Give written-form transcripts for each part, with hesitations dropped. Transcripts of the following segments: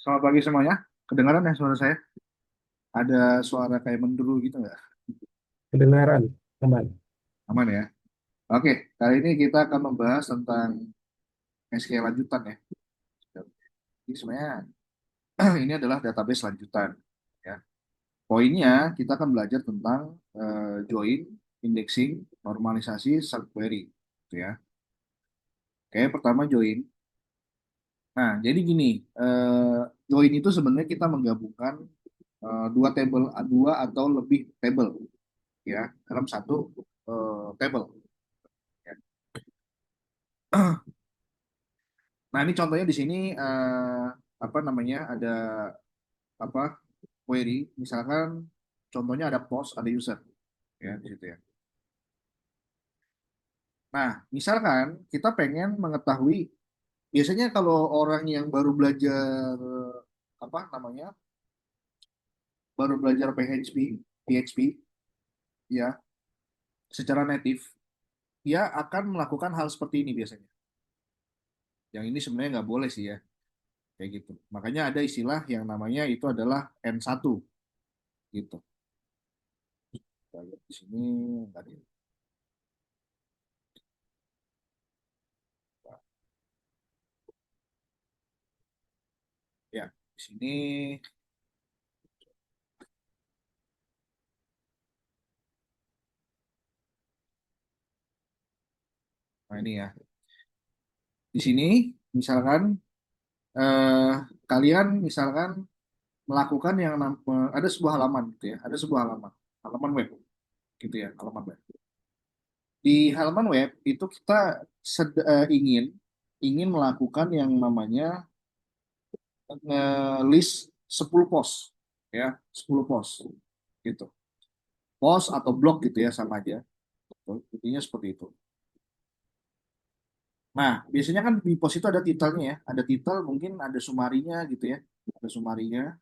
Selamat pagi semuanya. Kedengaran ya suara saya? Ada suara kayak menderu gitu nggak? Kedengaran, aman. Aman ya? Oke, kali ini kita akan membahas tentang SQL lanjutan ya. Jadi sebenarnya ini adalah database lanjutan. Ya. Poinnya kita akan belajar tentang join, indexing, normalisasi, subquery. Gitu ya. Oke, pertama join. Nah, jadi gini, join itu sebenarnya kita menggabungkan dua table, dua atau lebih table ya dalam satu table. Ya. Nah, ini contohnya di sini apa namanya ada apa query, misalkan contohnya ada post, ada user ya di situ ya. Nah, misalkan kita pengen mengetahui biasanya kalau orang yang baru belajar apa namanya baru belajar PHP ya secara native dia akan melakukan hal seperti ini biasanya. Yang ini sebenarnya nggak boleh sih ya kayak gitu. Makanya ada istilah yang namanya itu adalah N1 gitu. Kita lihat di sini tadi. Ya, di sini, nah ini ya. Di sini, misalkan eh, kalian misalkan melakukan yang ada sebuah halaman gitu ya, ada sebuah halaman, halaman web gitu ya, halaman web. Di halaman web itu kita ingin ingin melakukan yang namanya list 10 post ya, 10 post gitu. Post atau blog gitu ya sama aja. Intinya seperti itu. Nah, biasanya kan di post itu ada titelnya ya. Ada titel, mungkin ada sumarinya gitu ya. Ada sumarinya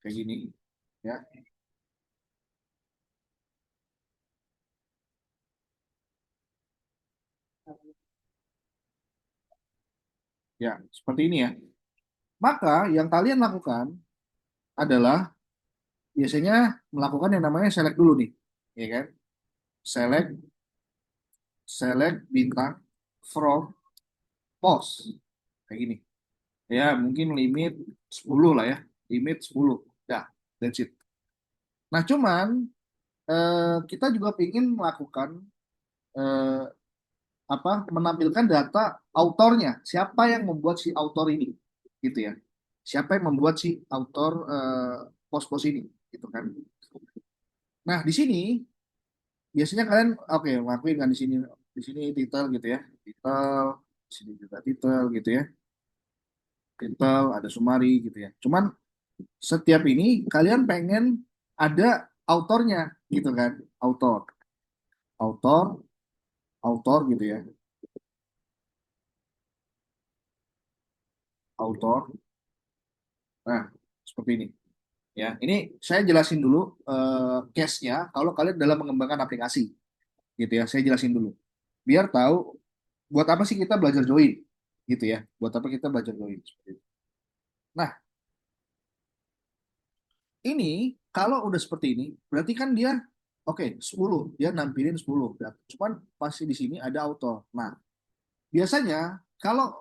kayak gini ya. Ya, seperti ini ya. Maka yang kalian lakukan adalah biasanya melakukan yang namanya select dulu nih, ya kan? Select, select bintang from post kayak gini. Ya, mungkin limit 10 lah ya. Limit 10. Dah, that's it. Nah, cuman kita juga ingin melakukan eh, apa menampilkan data autornya, siapa yang membuat si autor ini gitu ya, siapa yang membuat si autor pos-pos ini gitu kan. Nah, di sini biasanya kalian oke lakuin kan di sini titel gitu ya, titel, di sini juga titel gitu ya, titel ada summary gitu ya. Cuman setiap ini kalian pengen ada autornya gitu kan, autor, autor, autor gitu ya, autor. Nah, seperti ini. Ya, ini saya jelasin dulu case-nya kalau kalian dalam mengembangkan aplikasi, gitu ya. Saya jelasin dulu. Biar tahu buat apa sih kita belajar join, gitu ya. Buat apa kita belajar join. Seperti itu. Nah, ini kalau udah seperti ini, berarti kan dia oke, 10, dia nampilin 10. Cuman pasti di sini ada auto. Nah, biasanya kalau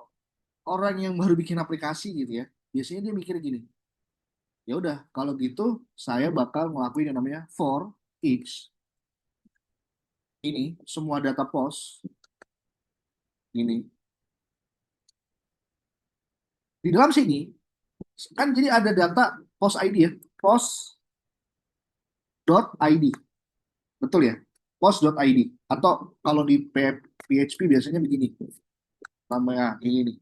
orang yang baru bikin aplikasi gitu ya, biasanya dia mikir gini, ya udah kalau gitu saya bakal ngelakuin yang namanya for each ini semua data post ini di dalam sini kan jadi ada data post ID ya, post.id, betul ya, post.id atau kalau di PHP biasanya begini namanya ini nih,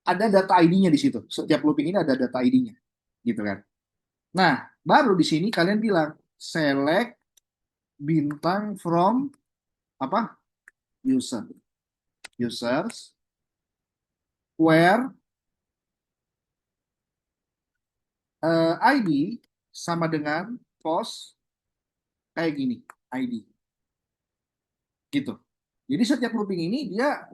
ada data ID-nya di situ, setiap looping ini ada data ID-nya gitu kan. Nah, baru di sini kalian bilang select bintang from apa, user, users where ID sama dengan post kayak gini, ID gitu. Jadi setiap looping ini dia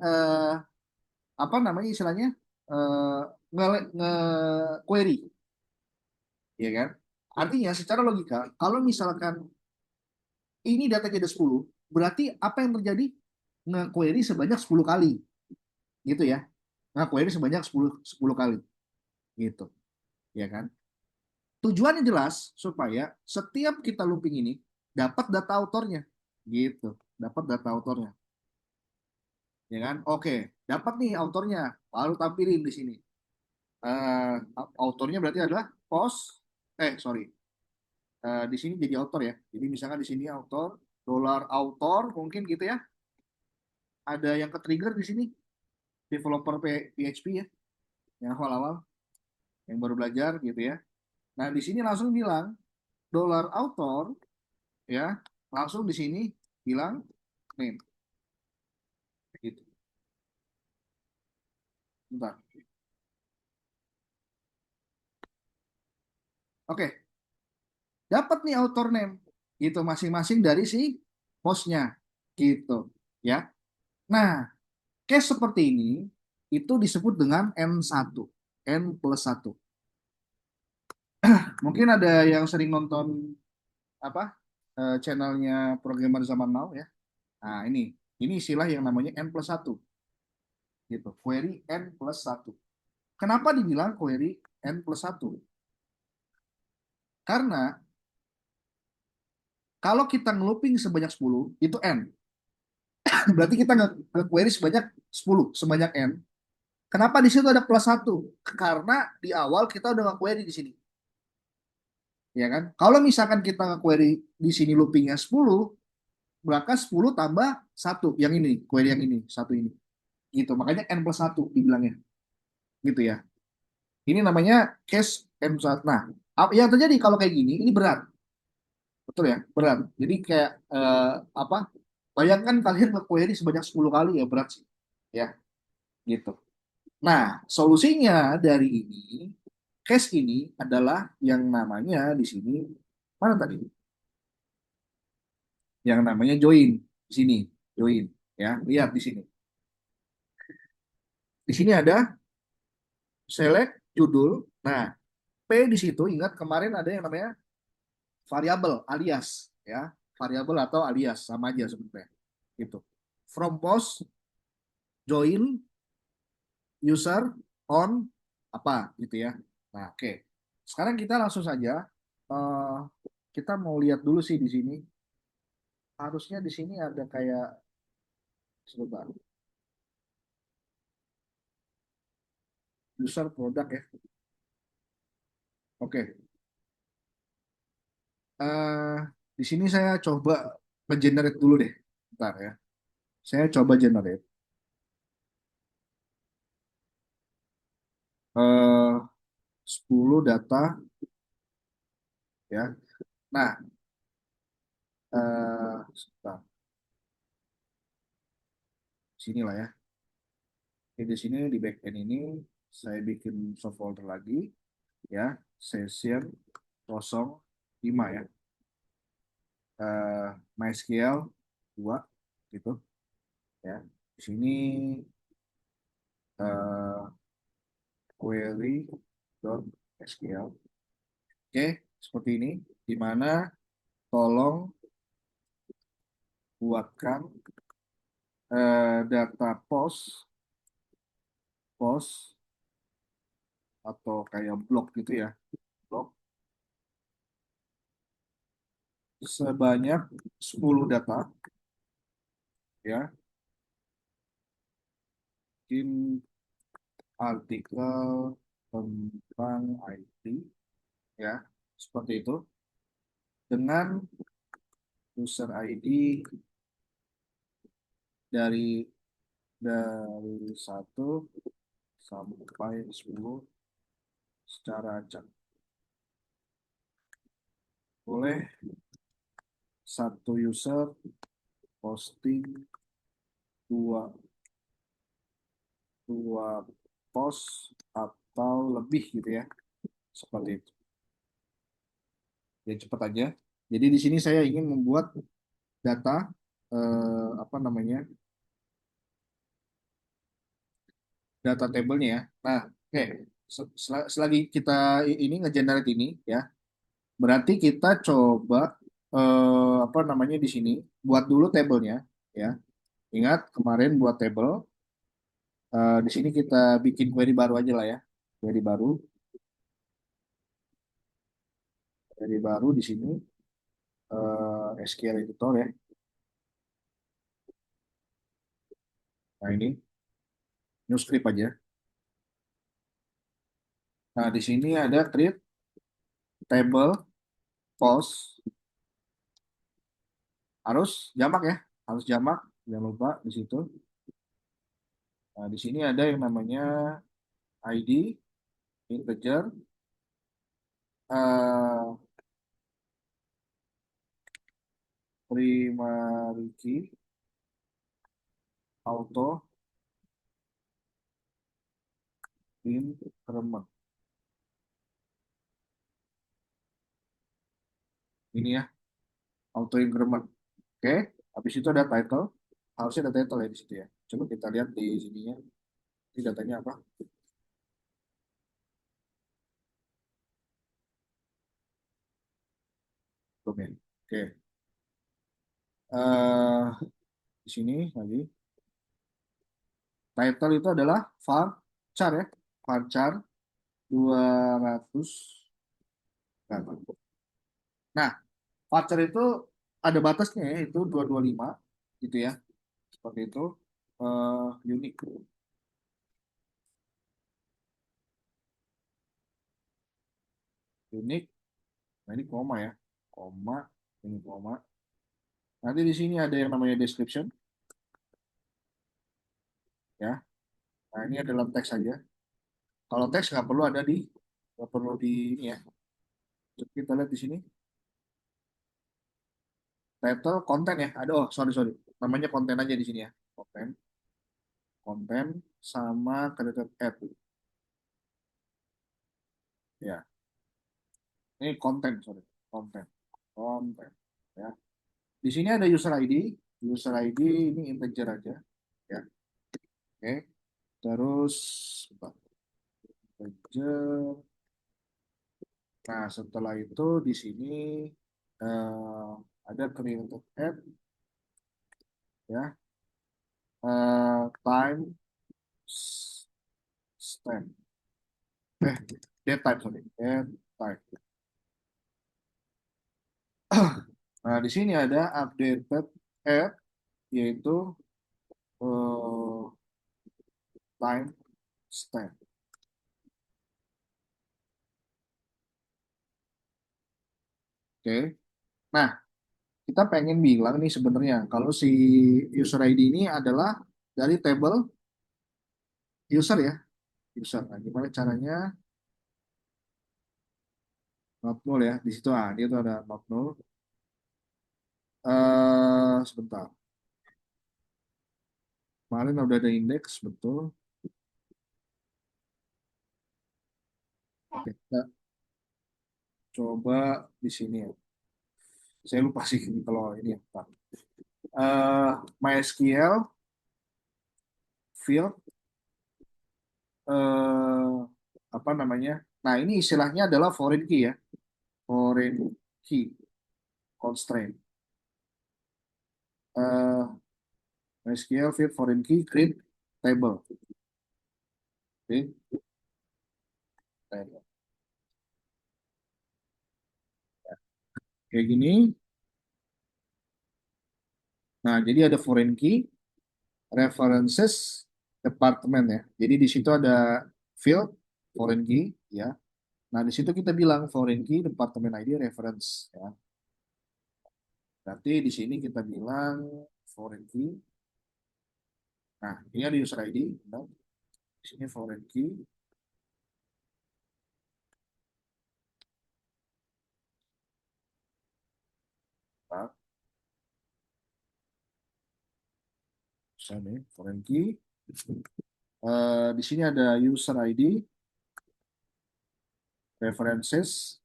apa namanya istilahnya? eh, nge-query, ya kan? Artinya secara logika, kalau misalkan ini datanya ada 10, berarti apa yang terjadi? Nge-query sebanyak 10 kali, gitu ya. Nge-query sebanyak 10 kali, gitu, ya kan? Tujuannya jelas supaya setiap kita looping ini dapat data autornya, gitu. Dapat data autornya, ya kan? Oke, dapat nih autornya, baru tampilin di sini. Eh, Autornya berarti adalah post, sorry, di sini jadi author ya. Jadi misalkan di sini author, dollar author mungkin gitu ya. Ada yang ke trigger di sini developer PHP ya, yang awal-awal, yang baru belajar gitu ya. Nah di sini langsung bilang dollar author ya, langsung di sini bilang name gitu. Bentar. Oke, dapat nih author name gitu masing-masing dari si hostnya gitu ya. Nah, case seperti ini itu disebut dengan N1, N plus 1. Mungkin ada yang sering nonton apa channelnya programmer zaman now ya. Nah, ini istilah yang namanya N plus 1 gitu. Query N plus 1. Kenapa dibilang query N plus 1? Karena kalau kita ngelooping sebanyak 10, itu N. Berarti kita nge-query sebanyak 10, sebanyak N. Kenapa di situ ada plus 1? Karena di awal kita udah nge-query di sini. Ya kan? Kalau misalkan kita nge-query di sini loopingnya 10, maka 10 tambah 1. Yang ini, query yang ini, satu ini. Gitu. Makanya N plus 1 dibilangnya. Gitu ya. Ini namanya case N plus 1. Nah, yang terjadi kalau kayak gini, ini berat. Betul ya? Berat. Jadi kayak apa? Bayangkan kalian nge-query sebanyak 10 kali ya berat sih. Ya, gitu. Nah, solusinya dari ini, case ini adalah yang namanya di sini, mana tadi? Yang namanya join. Di sini, join. Ya, lihat di sini. Di sini ada select judul. Nah, P di situ ingat kemarin ada yang namanya variabel alias ya, variabel atau alias sama aja sebenarnya. Gitu. From post join user on apa gitu ya. Nah, oke. Sekarang kita langsung saja eh, kita mau lihat dulu sih di sini. Harusnya di sini ada kayak sebentar. User produk ya. Oke. Eh di sini saya coba nge-generate dulu deh. Bentar ya. Saya coba generate. 10 data ya. Nah, sebentar. Sini lah ya. Oke, di sini di backend ini saya bikin subfolder lagi ya. Session 05 ya. MySQL 2 gitu ya. Di sini eh, query.sql. Oke, seperti ini. Di mana tolong buatkan data post atau kayak blog gitu ya. Blog sebanyak 10 data ya. Mungkin artikel tentang IT ya. Seperti itu. Dengan user ID dari dari 1 sampai 10 secara acak. Boleh satu user posting dua dua post atau lebih gitu ya. Seperti itu. Ya cepat aja. Jadi di sini saya ingin membuat data apa namanya? data tabelnya ya. Nah, oke. Selagi kita ini ngegenerate ini ya, berarti kita coba apa namanya di sini buat dulu tabelnya ya. Ingat kemarin buat tabel, di sini kita bikin query baru aja lah ya. Query baru di sini SQL editor ya. Nah ini new script aja. Nah di sini ada create table post, harus jamak ya, harus jamak, jangan lupa di situ. Nah di sini ada yang namanya ID integer, eh, primary key, auto increment. Ini ya, auto increment. Oke, habis itu ada title. Harusnya ada title ya di situ ya. Coba kita lihat di sininya. Ini datanya apa? Belum ya. Oke. Di sini lagi. Title itu adalah varchar ya. Varchar 200. Nah, varchar itu ada batasnya ya, itu 225 gitu ya. Seperti itu. Unik. Unik. Nah, ini koma ya. Koma, ini koma. Nanti di sini ada yang namanya description ya. Nah, ini adalah teks saja. Kalau teks nggak perlu di ini ya. Coba kita lihat di sini. Title, konten ya. Ada, oh sorry sorry. Namanya konten aja di sini ya. Konten, konten sama created ad. Ya, ini konten sorry. Konten, konten. Ya. Di sini ada user ID. User ID ini integer aja. Ya, oke. Terus, bentar. Integer. Nah, setelah itu di sini ada created ad ya. Time stamp. Date type sorry. Date type. Nah, di sini ada updated ad yaitu eh, time stamp. Oke. Nah, kita pengen bilang nih sebenarnya kalau si user ID ini adalah dari table user ya, user. Nah, gimana caranya? Not null ya. Di situ dia tuh ada not null. Sebentar. Kemarin udah ada indeks betul. Oke, kita coba di sini ya. Saya lupa sih kalau ini ya. Bentar. MySQL field eh, apa namanya? Nah, ini istilahnya adalah foreign key ya. Foreign key constraint. Eh, MySQL field foreign key create table. Oke, table. Kayak gini. Nah, jadi ada foreign key, references, department ya. Jadi di situ ada field foreign key ya. Nah, di situ kita bilang foreign key, department ID, reference ya. Berarti di sini kita bilang foreign key. Nah, ini ada user ID. Nah, di sini foreign key. Nah, misalnya foreign key. Di sini ada user ID, references,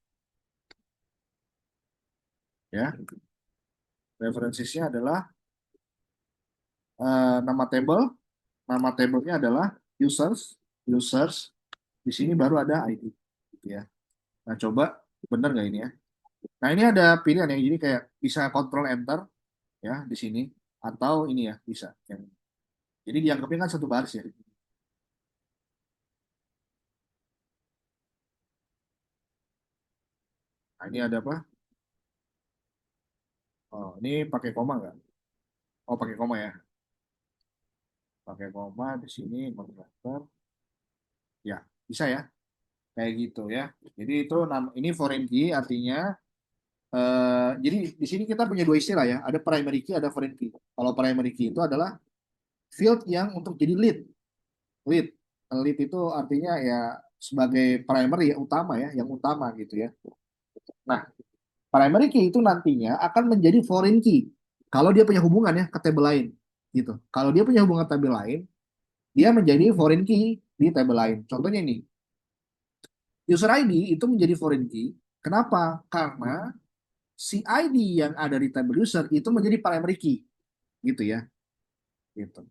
ya. Referencesnya adalah nama table. Nama tablenya adalah users, users, di sini baru ada ID, gitu ya. Nah, coba bener nggak ini ya? Nah, ini ada pilihan yang jadi kayak bisa Control Enter ya di sini, atau ini ya bisa. Jadi dianggapnya kan satu baris ya. Nah, ini ada apa? Oh, ini pakai koma nggak? Oh, pakai koma ya. Pakai koma di sini konverter. Ya, bisa ya. Kayak gitu ya. Jadi itu ini foreign key artinya jadi di sini kita punya dua istilah ya. Ada primary key, ada foreign key. Kalau primary key itu adalah field yang untuk jadi lead. Lead. Lead itu artinya ya sebagai primary ya utama ya, yang utama gitu ya. Nah, primary key itu nantinya akan menjadi foreign key kalau dia punya hubungan ya ke table lain gitu. Kalau dia punya hubungan table lain, dia menjadi foreign key di table lain. Contohnya ini, user ID itu menjadi foreign key. Kenapa? Karena si ID yang ada di table user itu menjadi primary key gitu ya. Gitu.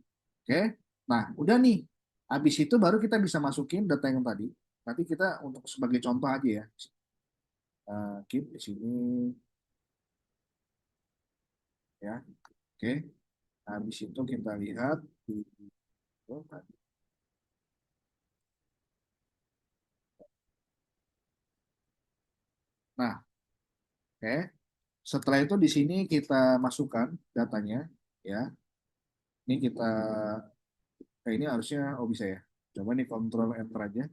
Oke. Nah, udah nih. Habis itu baru kita bisa masukin data yang tadi. Nanti kita untuk sebagai contoh aja ya. Keep di sini ya. Oke. Habis itu kita lihat di Nah, oke. Setelah itu di sini kita masukkan datanya ya. Ini kita ini harusnya oh bisa ya. Coba nih kontrol enter aja.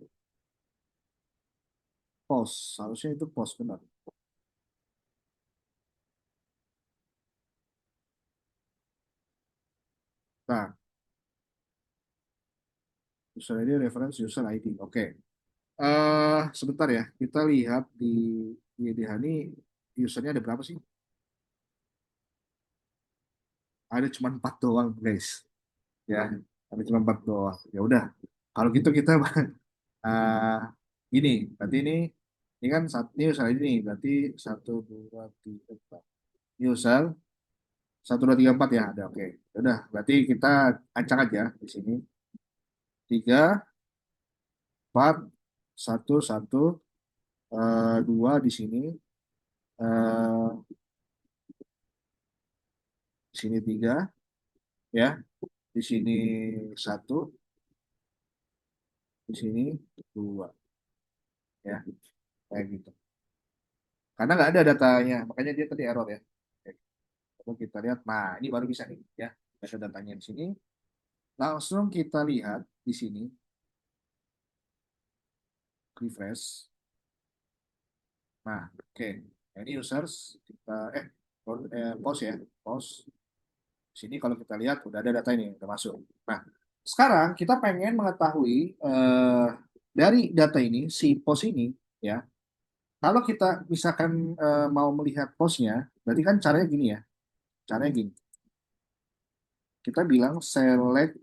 Pause. Harusnya itu pause benar. Nah, user ID reference user ID. Oke. Sebentar ya. Kita lihat di YDH ini usernya ada berapa sih? Ada cuma 4 doang, guys. Ya, ada cuma 4 doang. Ya udah. Kalau gitu kita uh, gini, berarti ini kan ini user ID nih, berarti satu dua tiga empat. Ini user satu dua tiga empat ya, ada oke. Ya udah, berarti kita acak aja di sini tiga empat satu satu dua di sini di sini tiga ya, di sini satu, di sini dua ya, kayak gitu. Karena nggak ada datanya, makanya dia tadi error ya. Oke, coba kita lihat. Nah, ini baru bisa nih ya. Ada datanya di sini. Langsung kita lihat di sini, refresh. Nah, oke. Nah, ini users kita pause ya, pause. Di sini kalau kita lihat udah ada data ini udah masuk. Nah, sekarang kita pengen mengetahui dari data ini si pos ini ya. Kalau kita misalkan mau melihat posnya, berarti kan caranya gini ya. Caranya gini. Kita bilang select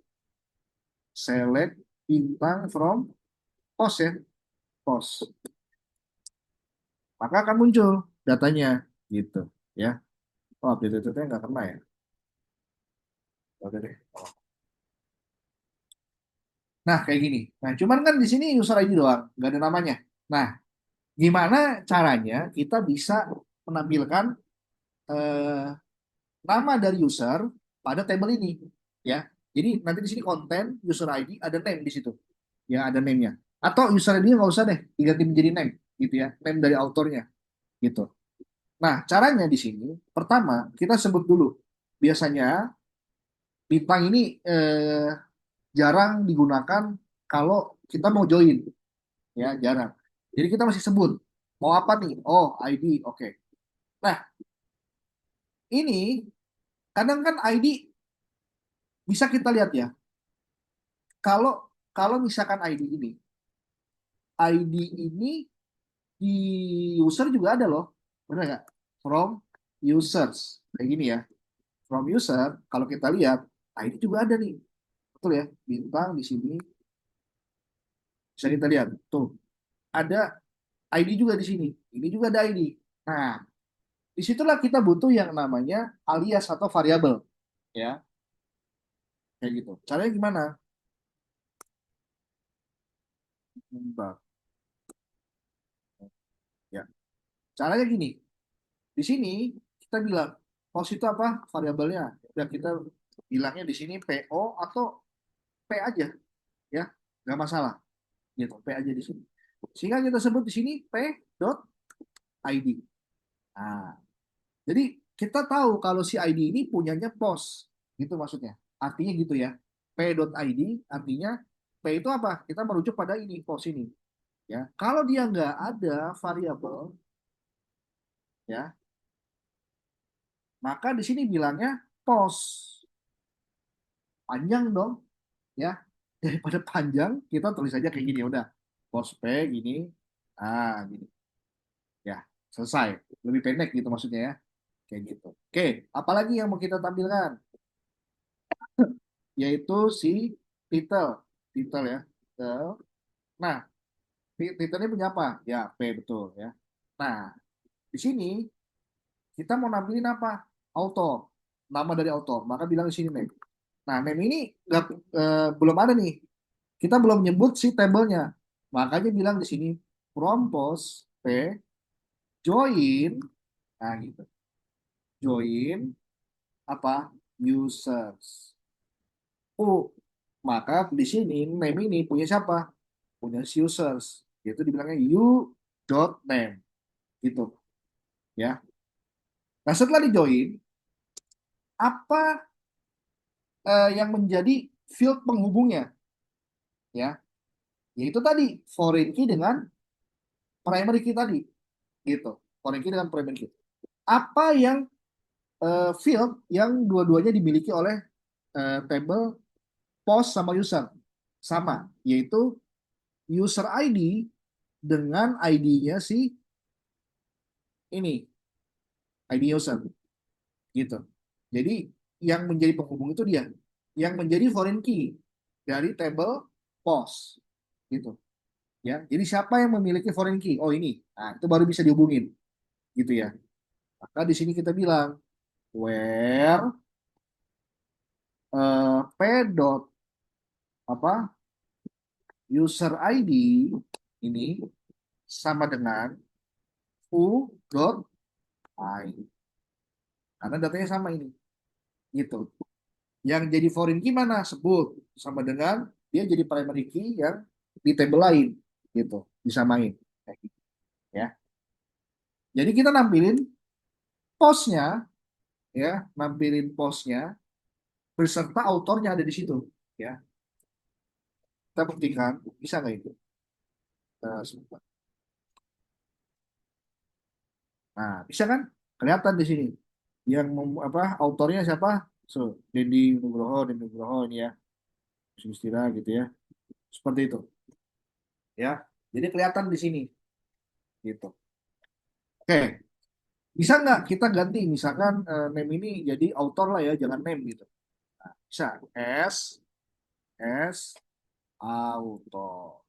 bintang from post ya, post. Maka akan muncul datanya gitu ya. Oh, update itu nggak kena ya. Oke deh. Nah, kayak gini. Nah, cuman kan di sini user ID doang, nggak ada namanya. Nah, gimana caranya kita bisa menampilkan eh, nama dari user pada table ini ya. Jadi nanti di sini konten user ID ada name di situ. Ya, ada name-nya. Atau user ID nggak usah deh, diganti menjadi name gitu ya. Name dari autornya gitu. Nah, caranya di sini pertama kita sebut dulu. Biasanya bintang ini jarang digunakan kalau kita mau join ya, jarang. Jadi kita masih sebut mau apa nih? Oh, ID. Oke. Nah, ini kadang kan ID bisa kita lihat ya. Kalau kalau misalkan ID ini di user juga ada loh, benar nggak? From users kayak gini ya. From user kalau kita lihat ID juga ada nih, betul ya? Bintang di sini bisa kita lihat. Tuh ada ID juga di sini. Ini juga ada ID. Nah, disitulah kita butuh yang namanya alias atau variabel ya, kayak gitu. Caranya gimana? Bentar. Ya, caranya gini. Di sini kita bilang pos itu apa? Variabelnya. Udah kita bilangnya di sini PO atau P aja, ya, nggak masalah. Gitu, P aja di sini. Sehingga kita sebut di sini P dot ID. Nah, jadi kita tahu kalau si ID ini punyanya pos, gitu maksudnya. Artinya gitu ya. P dot ID artinya P itu apa? Kita merujuk pada ini pos ini. Ya, kalau dia nggak ada variabel, ya, maka di sini bilangnya pos panjang dong, ya. Daripada panjang, kita tulis aja kayak gini, ya udah. Pos P gini, gini, ya, selesai. Lebih pendek gitu maksudnya ya, kayak gitu. Oke, apalagi yang mau kita tampilkan, yaitu si title, title ya. Title. Nah, title ini punya apa? Ya, P betul ya. Nah, di sini kita mau nampilin apa? Author, nama dari author. Maka bilang di sini name. Nah, name ini nggak, belum ada nih. Kita belum nyebut si tabelnya. Makanya bilang di sini from post P join, nah gitu. Join apa? Users. Oh, maka di sini name ini punya siapa? Punya si users. Yaitu dibilangnya you dot name gitu ya. Nah, setelah di join, apa yang menjadi field penghubungnya ya? Yaitu tadi foreign key dengan primary key tadi gitu. Foreign key dengan primary key. Apa yang field yang dua-duanya dimiliki oleh table post sama user sama, yaitu user ID dengan ID-nya si ini, ID user gitu. Jadi yang menjadi penghubung itu dia, yang menjadi foreign key dari table post gitu ya. Jadi siapa yang memiliki foreign key? Oh ini, nah itu baru bisa dihubungin gitu ya. Maka di sini kita bilang where p dot apa user ID ini sama dengan u dot i, karena datanya sama ini gitu. Yang jadi foreign key mana? Sebut sama dengan dia jadi primary key yang di table lain gitu, disamain kayak gitu ya. Jadi kita nampilin postnya, ya, nampilin postnya beserta autornya ada di situ ya. Kita buktikan bisa nggak itu? Sebentar. Nah, bisa kan? Kelihatan di sini. Yang apa autornya siapa? So, Dendi Nugroho ini ya. Sustira gitu ya. Seperti itu ya. Jadi kelihatan di sini gitu. Oke, bisa nggak kita ganti misalkan name ini jadi autor lah ya, jangan name gitu. Nah, bisa S autor.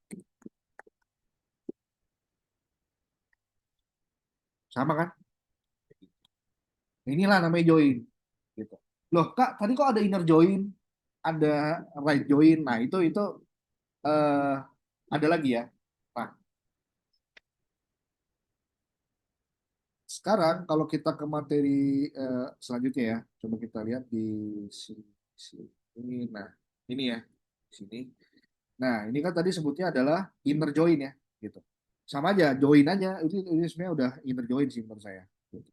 Sama kan? Inilah namanya join gitu. Loh, Kak, tadi kok ada inner join, ada right join. Nah, itu eh ada lagi ya. Nah, sekarang kalau kita ke materi selanjutnya ya, coba kita lihat di sini. Sini. Nah, ini ya, di sini. Nah, ini kan tadi sebutnya adalah inner join ya, gitu. Sama aja, join aja. Ini sebenarnya udah inner join sih menurut saya. Gitu,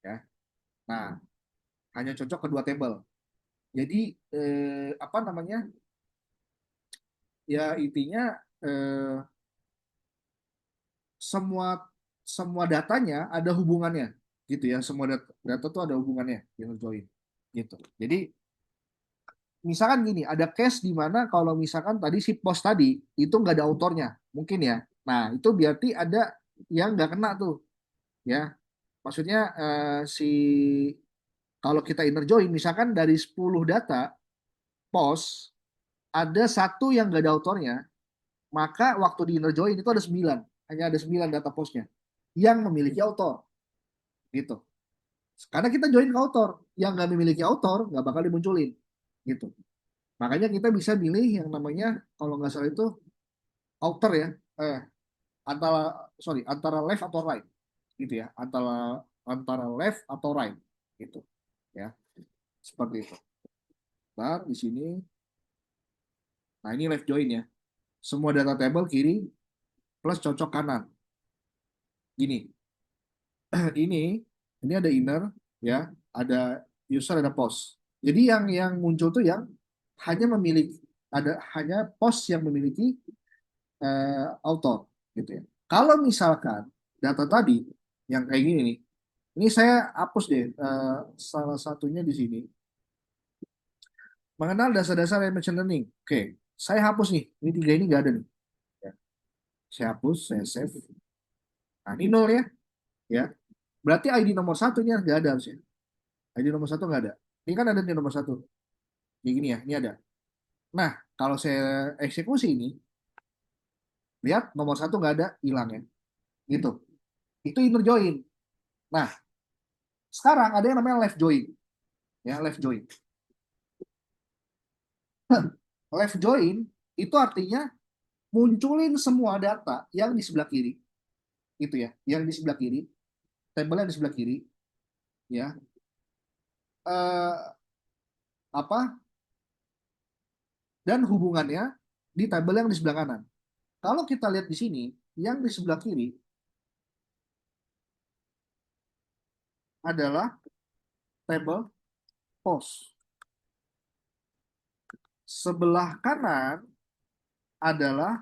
ya. Nah, hanya cocok kedua table. Jadi, apa namanya? Ya, intinya eh, semua semua datanya ada hubungannya, gitu ya. Semua data tuh ada hubungannya, inner join. Gitu. Jadi, misalkan gini, ada case di mana kalau misalkan tadi si post tadi itu nggak ada autornya, mungkin ya. Nah, itu berarti ada yang nggak kena tuh, ya. Maksudnya si kalau kita inner join, misalkan dari 10 data post ada satu yang nggak ada autornya, maka waktu di inner join itu ada 9, hanya ada 9 data postnya yang memiliki autor, gitu. Karena kita join ke autor, yang nggak memiliki autor nggak bakal dimunculin, gitu. Makanya kita bisa pilih yang namanya kalau nggak salah itu outer ya, eh, antara sorry antara left atau right gitu ya, antara antara left atau right gitu ya, seperti itu. Ntar di sini, nah ini left join ya, semua data table kiri plus cocok kanan. Gini, ini ini ada inner ya, ada user, ada post. Jadi yang muncul tuh yang hanya memiliki, ada hanya post yang memiliki author gitu ya. Kalau misalkan data tadi yang kayak gini nih, ini saya hapus deh, salah satunya di sini. Mengenal dasar-dasar machine learning. Oke, saya hapus nih. Ini tiga ini nggak ada nih. Ya, saya hapus, saya save. Nah, ini nol ya. Ya, berarti ID nomor satu ini nggak ada harusnya. ID nomor satu nggak ada. Ini kan ada di nomor satu. Kayak gini ya, ini ada. Nah, kalau saya eksekusi ini, lihat nomor satu nggak ada, hilang ya. Gitu. Itu inner join. Nah, sekarang ada yang namanya left join. Ya, left join. Left join itu artinya munculin semua data yang di sebelah kiri. Itu ya, yang di sebelah kiri, tabel yang di sebelah kiri, ya. Eh, apa dan hubungannya di tabel yang di sebelah kanan. Kalau kita lihat di sini, yang di sebelah kiri adalah tabel post. Sebelah kanan adalah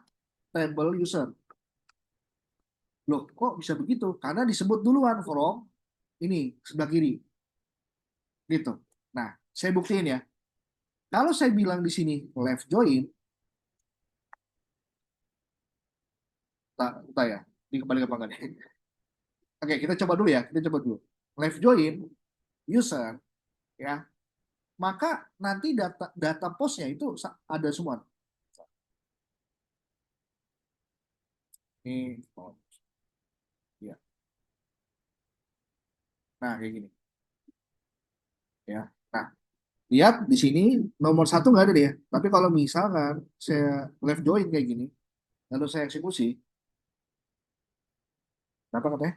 tabel user. Loh, kok bisa begitu? Karena disebut duluan from ini sebelah kiri, gitu. Nah, saya buktiin ya. Kalau saya bilang di sini left join, tak, tak ya. Ini kembali ke pangkat. Oke, kita coba dulu ya. Kita coba dulu. Left join user, ya. Maka nanti data data postnya itu ada semua. Ini, oh, ya. Nah, kayak gini, ya. Nah, lihat di sini nomor satu nggak ada deh ya. Tapi kalau misalkan saya left join kayak gini, lalu saya eksekusi, apa katanya?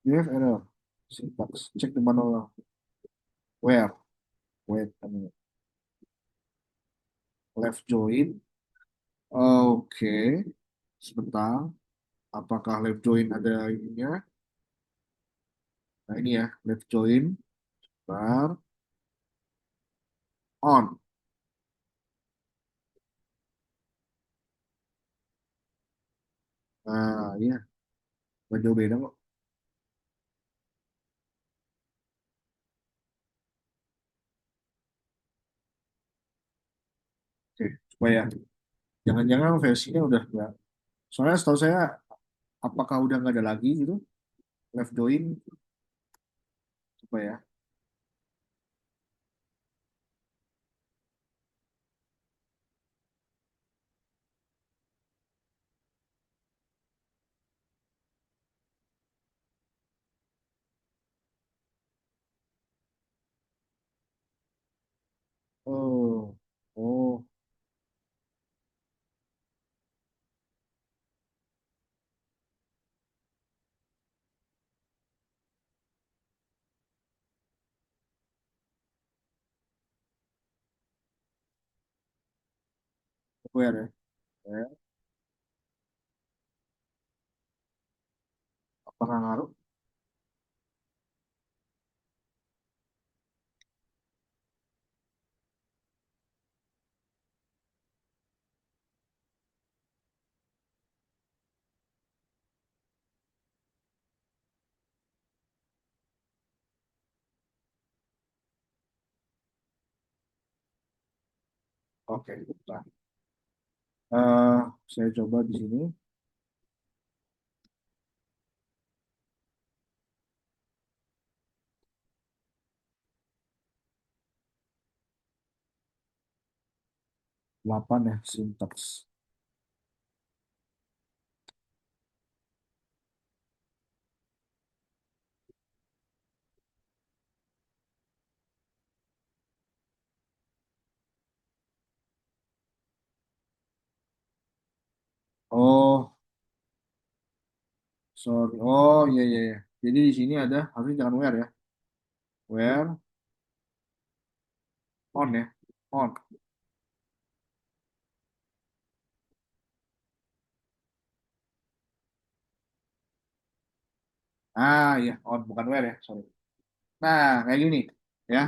You have error. Syntax. Check the manual. Where? Wait a minute. Left join. Oke. Sebentar. Apakah left join ada ininya? Nah ini ya, left join. Bar. On. Nah, iya. Nggak jauh beda kok. Oke. Supaya jangan-jangan versinya udah nggak. Soalnya setahu saya, apakah udah nggak ada lagi gitu? Left join. Supaya. Oh. Oh. Where ya? Apakah ngaruh? Oke. Nah, eh, saya coba di sini. 8 ya, syntax. Oh, sorry. Oh, iya iya iya. Jadi di sini ada harusnya jangan where ya. Where on ya. On. Ah, iya, on bukan where ya. Sorry. Nah, kayak gini ya.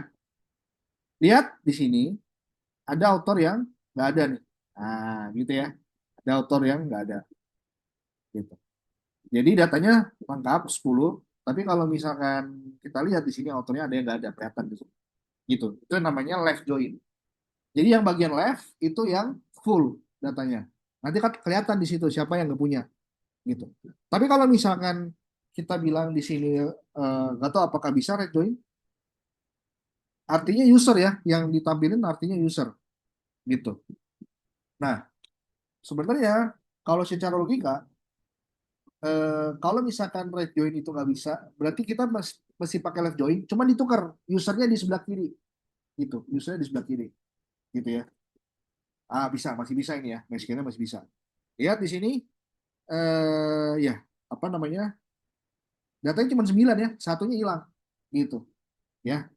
Lihat di sini ada author yang nggak ada nih. Nah, gitu ya. Ada author yang nggak ada gitu. Jadi datanya lengkap 10, tapi kalau misalkan kita lihat di sini autornya ada yang nggak ada kelihatan di sini. Gitu. Itu namanya left join. Jadi yang bagian left itu yang full datanya. Nanti kan kelihatan di situ siapa yang nggak punya gitu. Tapi kalau misalkan kita bilang di sini nggak tahu apakah bisa right join, artinya user ya yang ditampilin artinya user gitu. Nah, sebenarnya kalau secara logika kalau misalkan right join itu nggak bisa, berarti kita mesti pakai left join, cuman ditukar usernya di sebelah kiri gitu, usernya di sebelah kiri gitu ya. Ah bisa, masih bisa ini ya, MySQL masih bisa. Lihat di sini, ya apa namanya, datanya cuma 9 ya, satunya hilang gitu ya.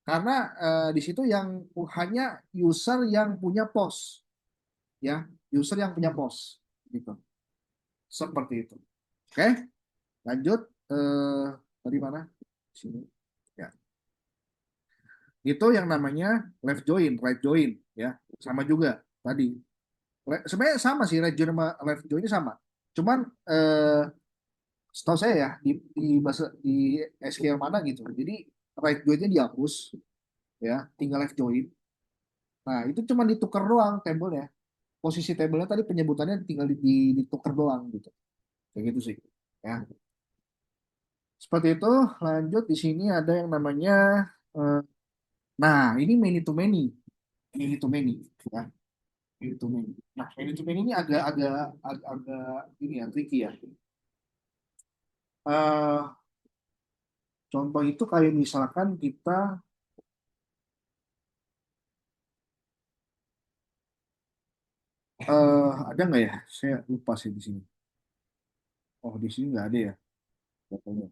Karena di situ yang hanya user yang punya pos ya, user yang punya pos gitu, seperti itu. Oke, lanjut. eh Tadi mana? Sini. Ya, itu yang namanya left join, right join ya, sama juga tadi. Sebenarnya sama sih right join sama left join ini sama. Cuman setahu saya ya di bahasa di SQL mana gitu. Jadi right joinnya dihapus ya, tinggal left join. Nah, itu cuma ditukar doang tabelnya. Posisi tabelnya tadi penyebutannya tinggal ditukar doang gitu. Kayak gitu sih. Ya. Seperti itu, lanjut di sini ada yang namanya eh, nah, ini many to many. Many to many ya. Many to many. Nah, many to many ini agak ini ya, tricky ya. Eh Contoh itu kayak misalkan kita ada nggak ya? Saya lupa sih di sini. Oh, di sini nggak ada ya. Pokoknya.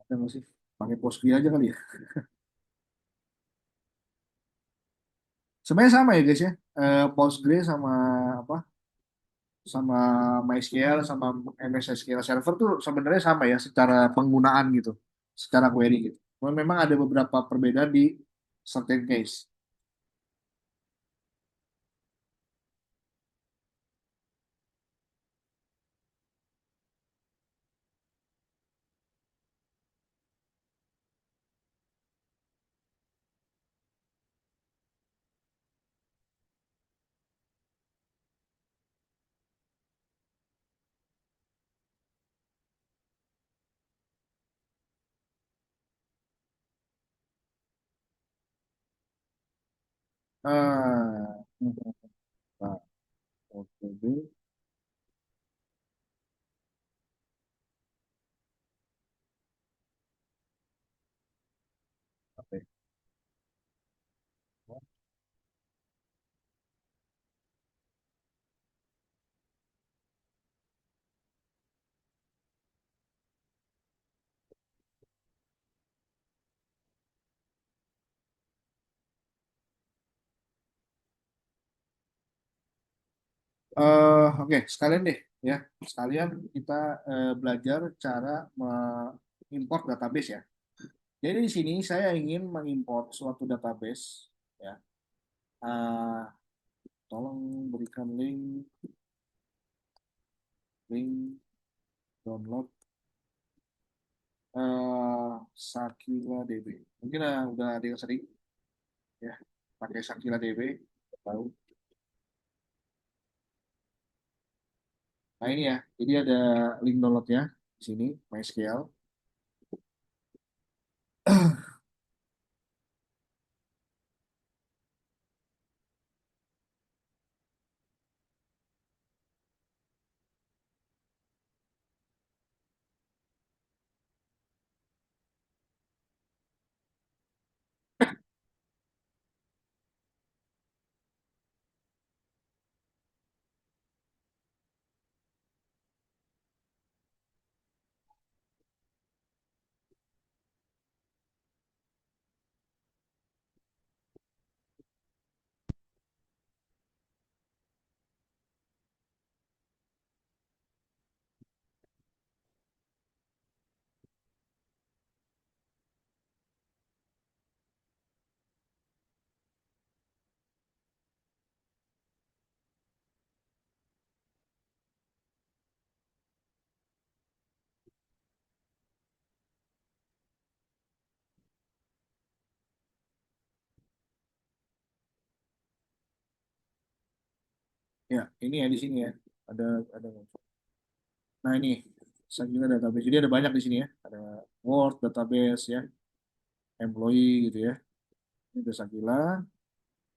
Ada nggak sih? Pakai Postgre aja kali ya. Sebenarnya sama ya guys ya. Postgre sama apa? Sama MySQL sama MS SQL Server tuh sebenarnya sama ya secara penggunaan gitu, secara query gitu. Memang ada beberapa perbedaan di certain case. Ah, nah, oke. Oke. Oke, sekalian deh ya. Sekalian kita belajar cara mengimport database ya. Jadi di sini saya ingin mengimport suatu database ya. Eh, Tolong berikan link download Sakila DB. Mungkin udah ada yang sering ya pakai Sakila DB, tahu. Nah ini ya, jadi ada link downloadnya di sini, MySQL. Ya, ini ya di sini ya. Ada ada. Nah, ini Sakila database. Jadi ada banyak di sini ya. Ada Word database ya, employee gitu ya. Ini ada Sakila.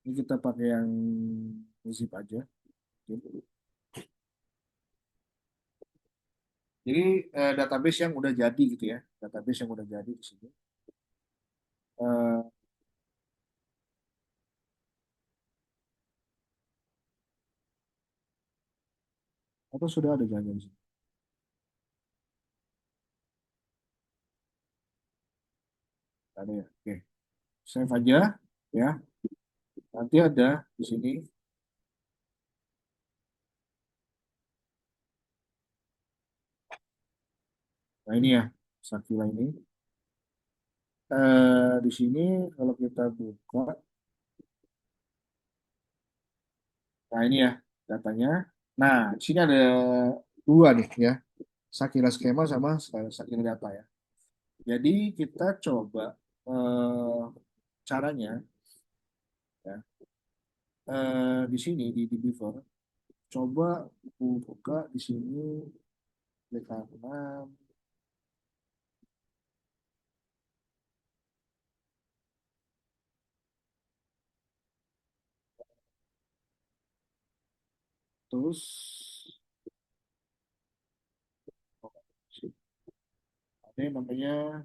Ini kita pakai yang zip aja. Oke. Jadi database yang udah jadi gitu ya. Database yang udah jadi di sini. Eh, Atau sudah ada jangan di sini. Ada ya. Oke. Save aja ya. Nanti ada di sini. Nah, ini ya. Sakila ini. Di sini kalau kita buka, nah ini ya datanya. Nah, di sini ada dua nih ya, Sakila skema sama Sakila data ya. Jadi kita coba eh, caranya ya, di sini di Beaver, coba buka di sini karena terus ada yang namanya,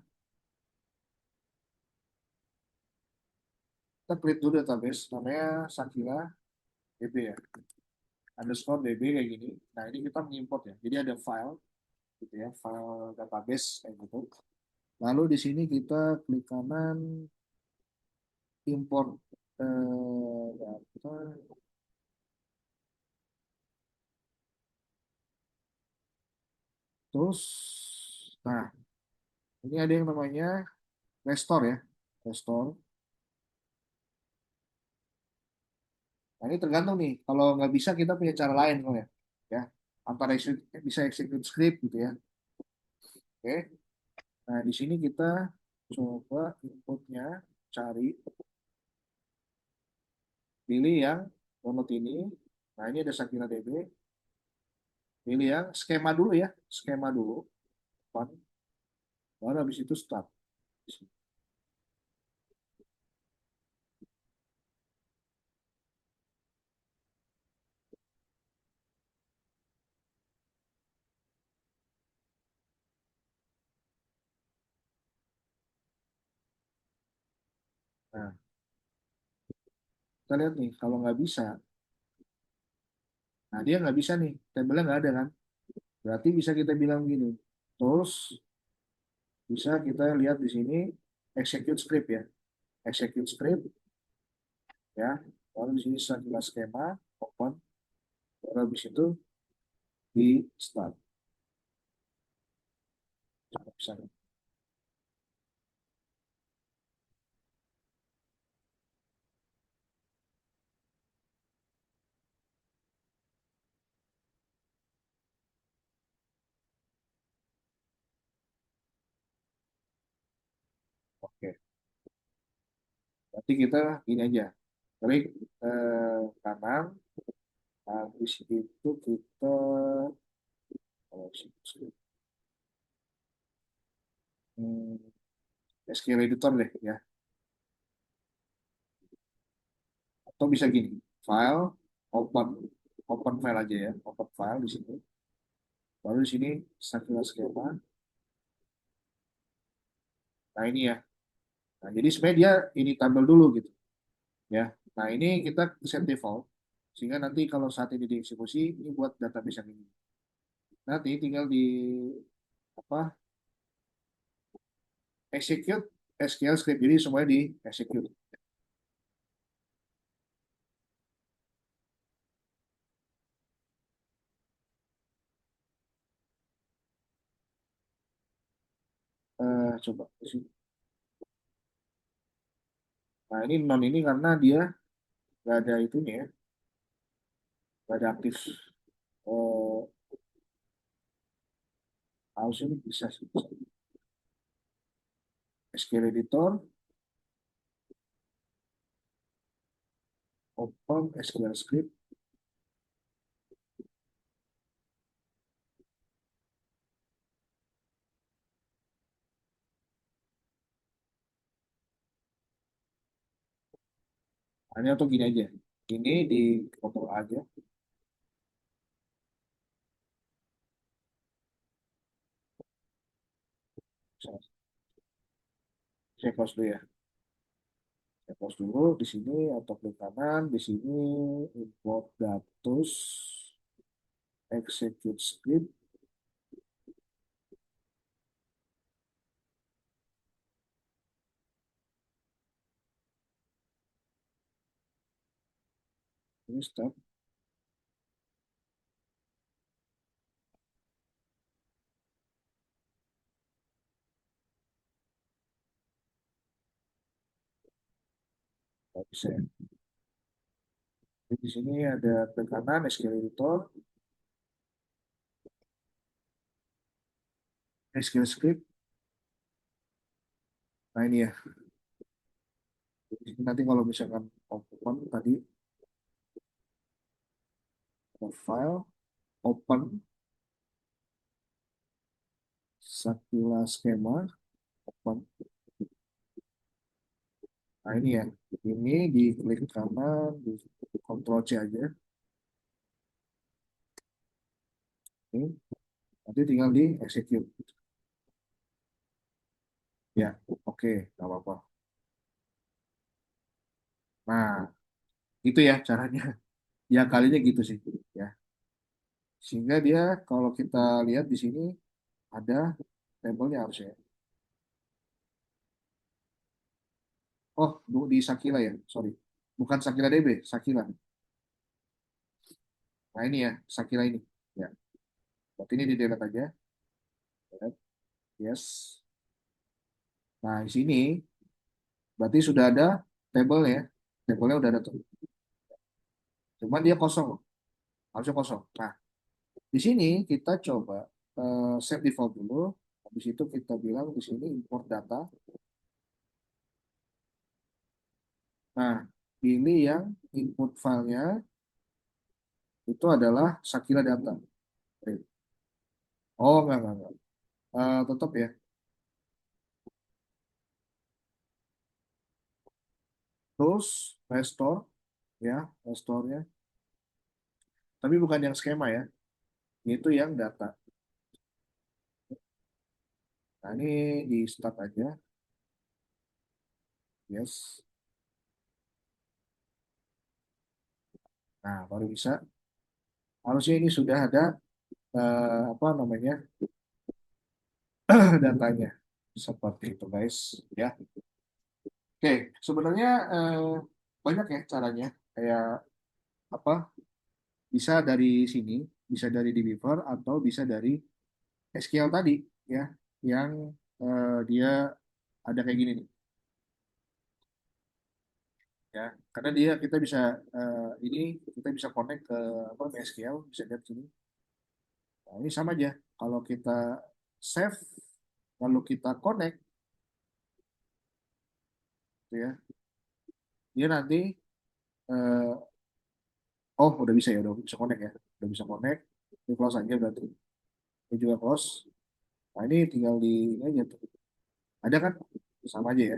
kita create dulu database namanya Sakila DB ya, underscore DB kayak gini. Nah, ini kita mengimport ya. Jadi ada file gitu ya, file database kayak gitu. Lalu di sini kita klik kanan, import data. Terus, nah ini ada yang namanya restore ya, restore. Nah, ini tergantung nih. Kalau nggak bisa kita punya cara lain kok ya. Ya, antara bisa execute script gitu ya. Oke. Nah, di sini kita coba inputnya, cari, pilih yang download ini. Nah, ini ada Sakina DB. Pilih yang skema dulu ya, skema dulu. Baru habis itu start. Nah, kita lihat nih, kalau nggak bisa, nah dia nggak bisa nih, tabelnya nggak ada kan. Berarti bisa kita bilang gini, terus bisa kita lihat di sini execute script ya, execute script ya. Lalu di sini setelah skema, open, baru habis itu di start. Bisa. Oke, berarti kita ini aja, klik kanan, habis itu kita oh, hmm, SQL editor deh ya, atau bisa gini, file, open, open file aja ya, open file di sini. Baru di sini sekilas skema. Nah, ini ya. Nah, jadi sebenarnya dia ini tabel dulu gitu ya. Nah, ini kita set default sehingga nanti kalau saat ini dieksekusi ini buat database yang ini. Nanti tinggal di apa, execute SQL script, jadi semuanya di execute. Coba. Nah, ini non ini karena dia nggak ada itunya ya, nggak ada aktif. eh Harusnya ini bisa sih. SQL editor, open SQL script. Hanya atau gini aja. Ini di kontrol aja. Saya close dulu ya. Saya close dulu di sini atau klik kanan. Di sini import datus, execute script. Ini start. Nggak bisa ya. Jadi di sini ada klik kanan, SQL editor, SQL script. Nah ini ya. Jadi nanti kalau misalkan open tadi file, open, Sakila skema, open. Nah ini ya. Ini di klik kanan, di Ctrl C aja. Ini nanti tinggal di execute. Ya, oke, nggak apa-apa. Nah, itu ya caranya. Ya kalinya gitu sih. Ya, sehingga dia kalau kita lihat di sini ada tabelnya harusnya. Oh, di Sakila ya, sorry. Bukan Sakila DB, Sakila. Nah ini ya, Sakila ini. Ya, berarti ini di delete aja. Delete. Yes. Nah, di sini berarti sudah ada tabelnya. Tabelnya udah ada tuh. Cuman dia kosong, harusnya kosong. Nah, di sini kita coba set default dulu. Habis itu kita bilang di sini import data. Nah, pilih yang input filenya itu adalah Sakila data. Oh, enggak. Tetap ya. Terus restore ya, restore-nya. Tapi bukan yang skema ya, itu yang data. Nah, ini di start aja. Yes. Nah, baru bisa. Harusnya ini sudah ada apa namanya datanya. Seperti itu guys. Ya. Oke, sebenarnya banyak ya caranya. Kayak apa? Bisa dari sini, bisa dari di Beaver atau bisa dari SQL tadi ya, yang dia ada kayak gini nih. Ya, karena dia kita bisa ini kita bisa connect ke apa SQL bisa lihat sini. Nah, ini sama aja. Kalau kita save lalu kita connect gitu ya, dia nanti eh, oh udah bisa ya, udah bisa connect ya, udah bisa connect. Ini close aja berarti. Ini juga close. Nah ini tinggal di ini aja tuh. Ada kan? Sama aja ya.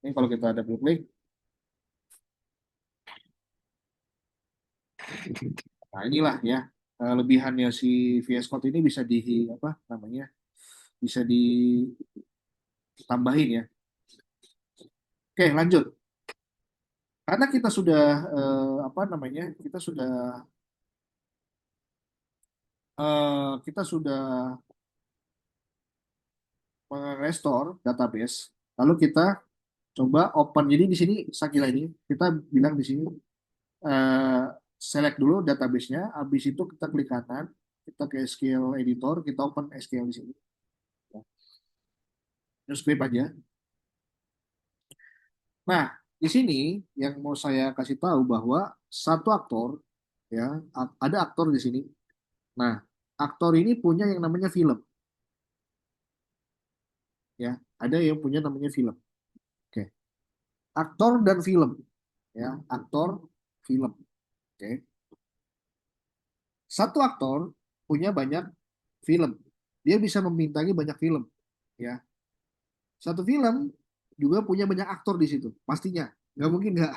Ini kalau kita ada klik, nah inilah ya lebihannya si VS Code ini bisa di apa namanya? Bisa ditambahin ya. Oke, lanjut. Karena kita sudah apa namanya? Kita sudah merestore database. Lalu kita coba open. Jadi di sini Sakila ini kita bilang di sini eh, select dulu database-nya. Habis itu kita klik kanan, kita ke SQL editor, kita open SQL di sini. Terus script aja. Nah, di sini yang mau saya kasih tahu bahwa satu aktor ya, ada aktor di sini. Nah, aktor ini punya yang namanya film ya. Ada yang punya namanya film. Oke. Aktor dan film ya, aktor film. Oke. Satu aktor punya banyak film. Dia bisa membintangi banyak film ya. satu film juga punya banyak aktor di situ, pastinya. Nggak mungkin nggak,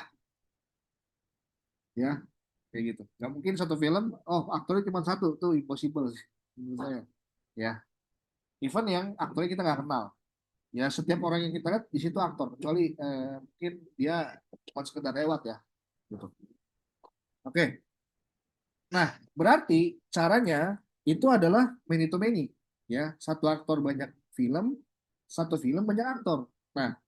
ya, kayak gitu. Nggak mungkin satu film, oh aktornya cuma satu, tuh impossible sih, menurut saya. Ya, even yang aktornya kita nggak kenal. Ya, setiap orang yang kita lihat di situ aktor, kecuali mungkin dia cuma sekedar lewat ya, gitu. Oke, nah berarti caranya itu adalah many to many, ya, satu aktor banyak film, satu film banyak aktor. Nah,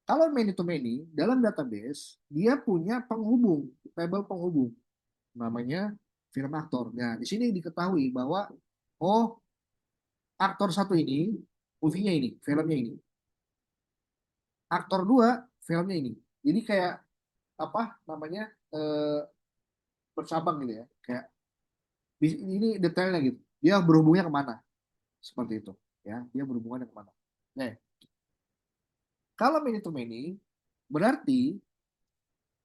kalau many to many dalam database dia punya penghubung, tabel penghubung, namanya film aktor. Nah, di sini diketahui bahwa oh aktor satu ini, movie-nya ini, filmnya ini, aktor dua, filmnya ini. Jadi kayak apa namanya eh, bercabang gitu ya, kayak ini detailnya gitu. Dia berhubungnya kemana? Seperti itu, ya. Dia berhubungan kemana? Nah, kalau many to many berarti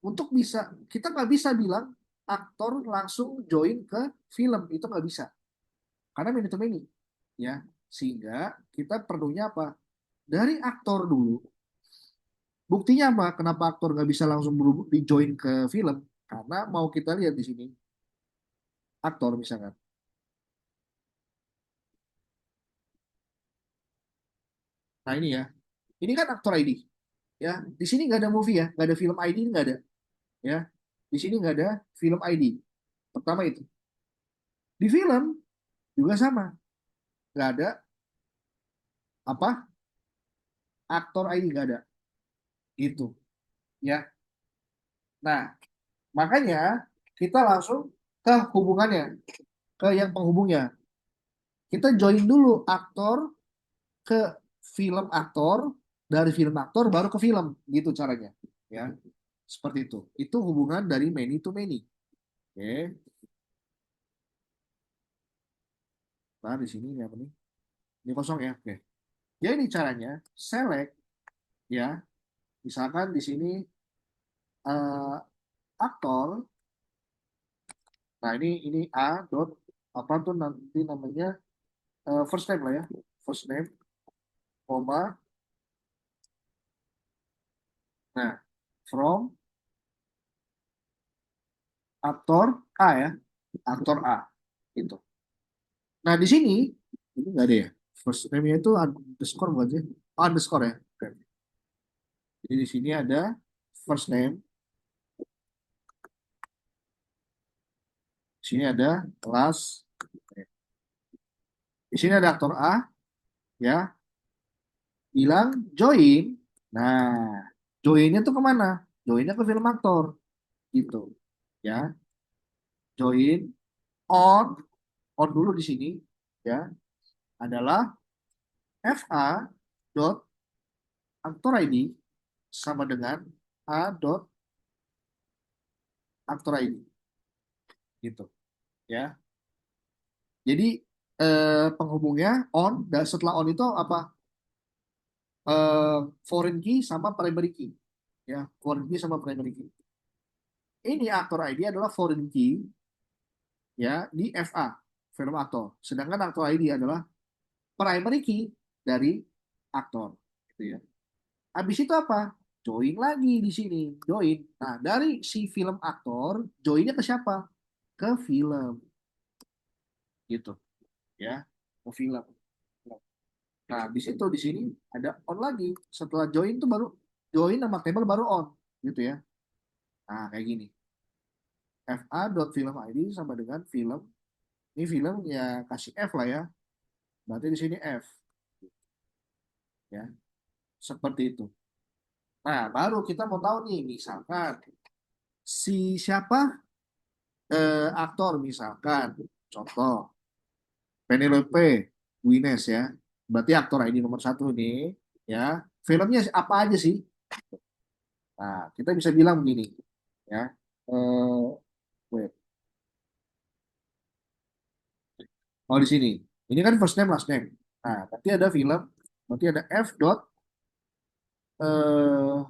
untuk bisa kita nggak bisa bilang aktor langsung join ke film itu nggak bisa karena many to many, ya, sehingga kita perlunya apa dari aktor dulu. Buktinya apa kenapa aktor nggak bisa langsung di join ke film karena mau kita lihat di sini aktor misalkan, nah ini ya, ini kan aktor ID, ya, di sini nggak ada movie ya, nggak ada film ID, nggak ada, ya, di sini nggak ada film ID. Pertama itu di film juga sama, nggak ada apa aktor ID, nggak ada gitu, ya. Nah, makanya kita langsung ke hubungannya, ke yang penghubungnya. Kita join dulu aktor ke film aktor, dari film aktor baru ke film, gitu caranya. Ya, seperti itu. Itu hubungan dari many to many. Oke, nah di sini ini apa nih? Ini kosong ya. Oke. Jadi caranya select, ya. Misalkan di sini eh, aktor. Nah ini A dot apa tuh nanti namanya first name lah ya, first name, koma. Nah, from aktor A ya, aktor A itu. Nah di sini ini nggak ada ya. First name-nya itu underscore bukan sih? Oh, underscore ya. Oke. Jadi di sini ada first name, di sini ada kelas, di sini ada aktor A ya, bilang join. Nah, joinnya tuh kemana? Joinnya ke film aktor gitu ya. Join on, on dulu di sini ya adalah FA dot aktor ID sama dengan A dot aktor ID gitu, ya. Jadi penghubungnya on dan setelah on itu apa? Foreign key sama primary key, ya, foreign key sama primary key. Ini aktor ID adalah foreign key, ya, di FA film aktor, sedangkan aktor ID adalah primary key dari aktor, gitu ya. Habis itu apa? Join lagi di sini, join. Nah, dari si film aktor joinnya ke siapa? Ke film, gitu, ya, ke film. Nah, di situ di sini ada on lagi. Setelah join tuh baru join nama table baru on, gitu ya. Nah, kayak gini. FA dot film ID sama dengan film. Ini film ya kasih F lah ya. Berarti di sini F, ya. Seperti itu. Nah, baru kita mau tahu nih, misalkan si siapa aktor misalkan, contoh Penelope Guinness ya. Berarti aktor ID nomor satu nih, ya. Filmnya apa aja sih? Nah, kita bisa bilang begini, ya. Eh, wait. Oh di sini. Ini kan first name last name. Nah, nanti ada film, nanti ada F dot eh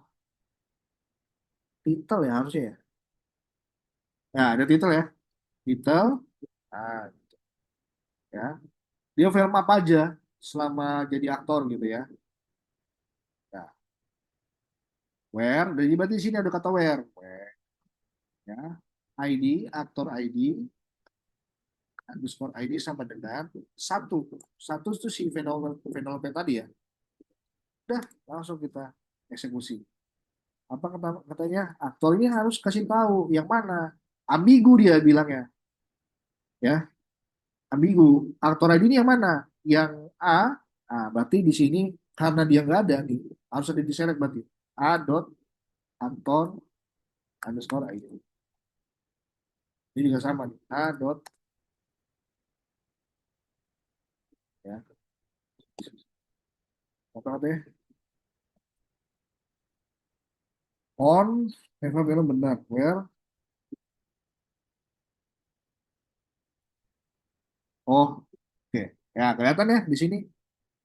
title ya harusnya ya. Nah, ada title ya. Title, nah, ya. Dia film apa aja selama jadi aktor gitu ya. Where, jadi berarti di sini ada kata where ya. ID, aktor ID, underscore ID sama dengan satu. Satu itu si Penelope tadi ya. Udah, langsung kita eksekusi. Apa katanya? Aktor ini harus kasih tahu yang mana. Ambigu dia bilangnya, ya. Ambigu. Aktor ID ini yang mana? Yang A. Nah, berarti di sini karena dia nggak ada nih, harus ada di select berarti. A dot aktor underscore ID. Ini juga sama nih. A dot ya. Apa katanya? On, Eva bilang benar. Where? Oh, oke. Ya, kelihatan ya di sini.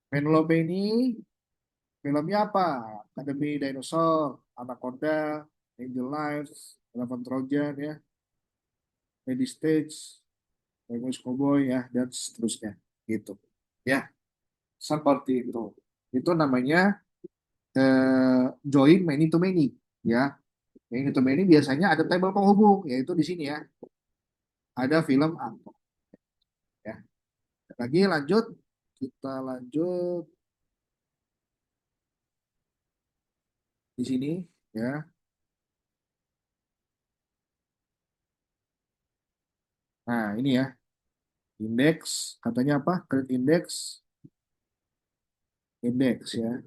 Penelope ini filmnya apa? Academy Dinosaur, Anaconda, Angel Knives, Elephant Trojan ya, Lady Stage, Famous Cowboy ya, dan seterusnya. Gitu. Ya, seperti itu. Itu namanya join many to many ya. Many to many biasanya ada tabel penghubung, yaitu di sini ya. Ada film apa ya. Lagi lanjut, kita lanjut di sini ya. Nah, ini ya, indeks katanya apa? Credit index, indeks ya.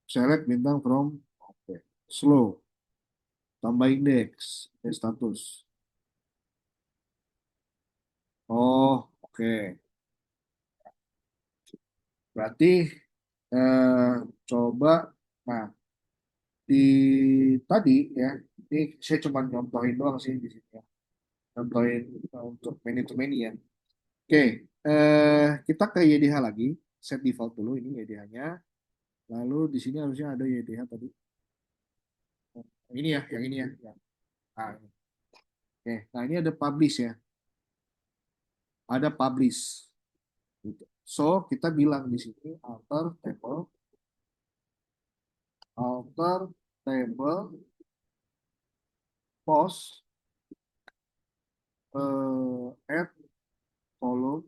Select bintang from oke. Slow, tambah indeks, status. Oh, oke. Berarti eh, coba nah di tadi ya, ini saya cuma nyontohin doang sih di sini ya. Contohin untuk many to many ya. Oke, kita ke YDH lagi. Set default dulu ini YDH-nya. Lalu di sini harusnya ada YDH tadi. Ini ya, yang ini ya. Nah, ini. Oke, nah ini ada publish ya. Ada publish. Gitu. So, kita bilang di sini alter table post add column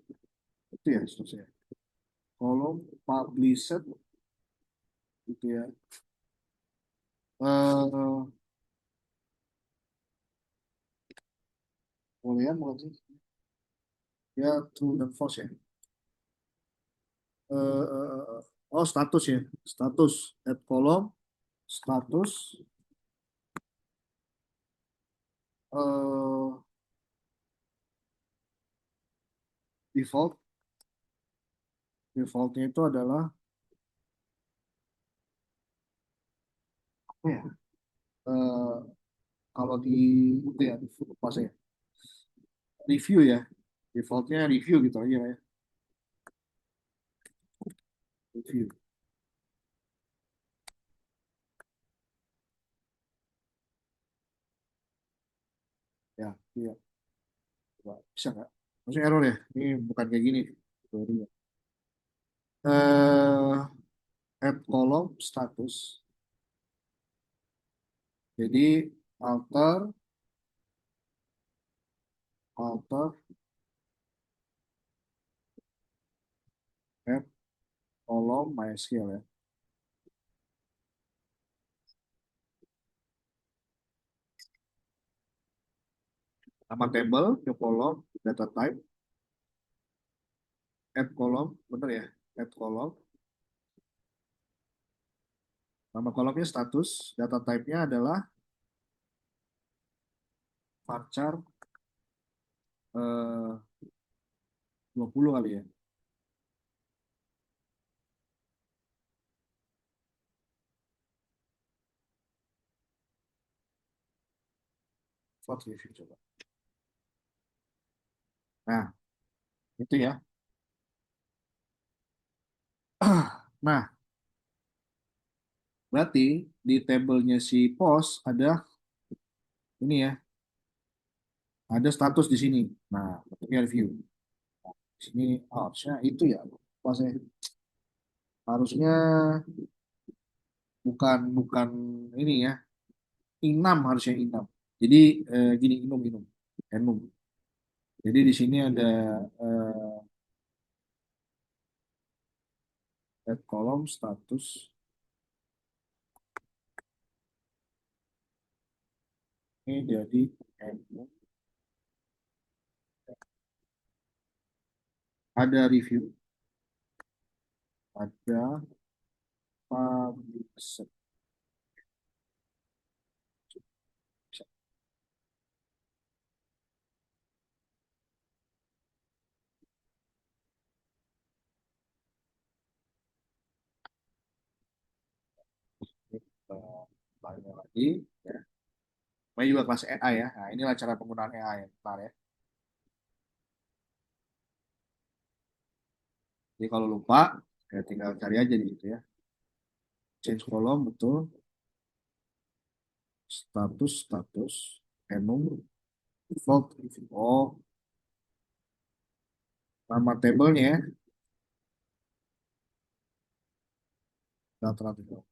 itu ya seterusnya. Column published gitu ya. Eh boleh ya, bukan sih? Ya true dan false ya. Oh status ya, status add column status eh defaultnya itu adalah apa ya? Eh, kalau di itu ya lupa saya review ya, defaultnya review gitu aja ya, review ya, iya. Coba, bisa nggak? Maksudnya error ya? Ini bukan kayak gini. Sorry ya. Add column status. Jadi alter alter add column MySQL ya. Nama table, new column, data type, add column, bener ya? Add column. Nama kolomnya status, data type-nya adalah varchar 20 kali ya. Font review coba. Nah, itu ya. Nah, berarti di tabelnya si post ada ini ya, ada status di sini. Nah, bentuknya review. Sini harusnya itu ya. Pas saya harusnya bukan bukan ini ya. Inam harusnya inam. Jadi gini inum inum. Enum. Jadi di sini ada add kolom status. Ini jadi enum. Ada review, ada publish. Kita tanya lagi. Ya. Ini juga kelas AI ya. Nah, inilah cara penggunaan AI yang benar ya. Jadi kalau lupa, ya tinggal cari aja di situ ya. Change column betul, status, enum, default. Oh, nama tabelnya ya. Data table.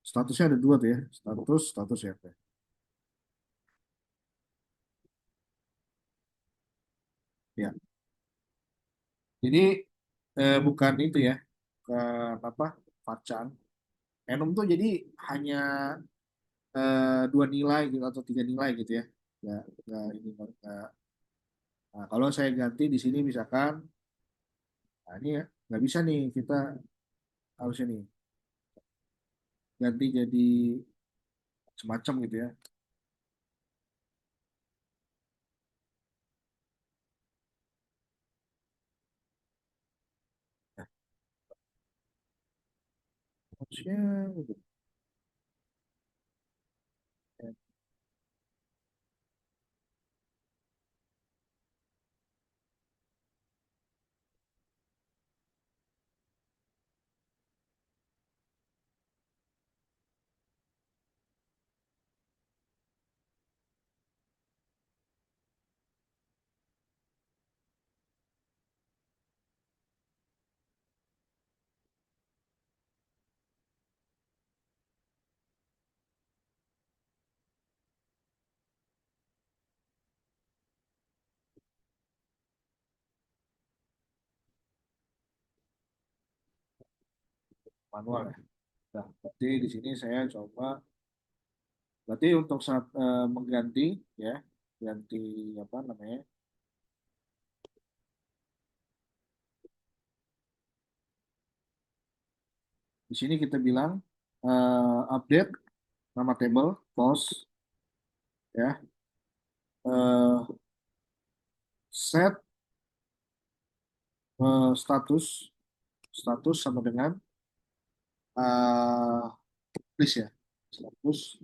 Statusnya ada dua tuh ya. Status ya. Oke. Ya. Jadi bukan itu ya. Apa? Bacaan. Enum tuh jadi hanya dua nilai gitu atau tiga nilai gitu ya. Nggak ini nggak. Nah, kalau saya ganti di sini misalkan, nah ini ya nggak bisa nih kita harusnya nih ganti jadi semacam gitu ya. Nah, harusnya udah manual ya. Nah, berarti di sini saya coba, berarti untuk saat mengganti ya, ganti apa namanya? Di sini kita bilang update nama table, post ya, eh, set status, status sama dengan eh publish ya, status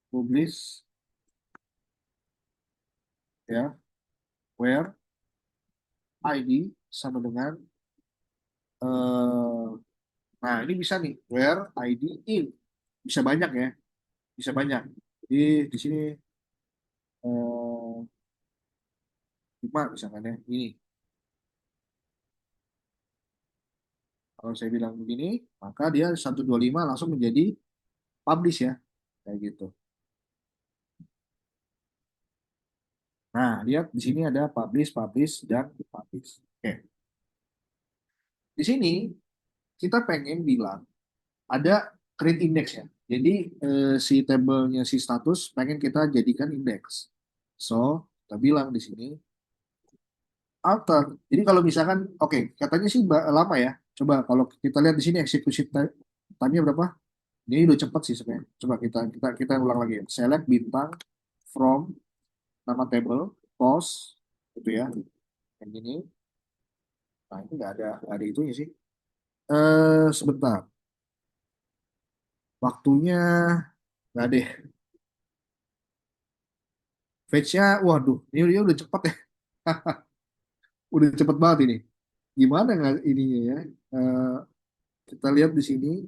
publish ya, where ID sama dengan eh nah ini bisa nih where ID in bisa banyak ya, bisa banyak. Jadi di sini eh, 5 misalkan ya. Ini kalau saya bilang begini, maka dia 125 langsung menjadi publish ya. Kayak gitu. Nah, lihat di sini ada publish, publish, dan publish. Oke. Di sini kita pengen bilang ada create index ya. Jadi si tabelnya si status pengen kita jadikan index. So, kita bilang di sini alter. Jadi kalau misalkan, oke, katanya sih lama ya. Coba kalau kita lihat di sini eksekusi time-nya berapa? Ini udah cepat sih sebenarnya. Coba kita ulang lagi ya. Select bintang from nama table, post, gitu ya. Yang ini, nah ini nggak ada itunya sih. Sebentar. Waktunya nggak deh. Fetch-nya, waduh, ini dia udah cepat ya. Udah cepet banget ini. Gimana nggak ininya ya? Eh, kita lihat di sini,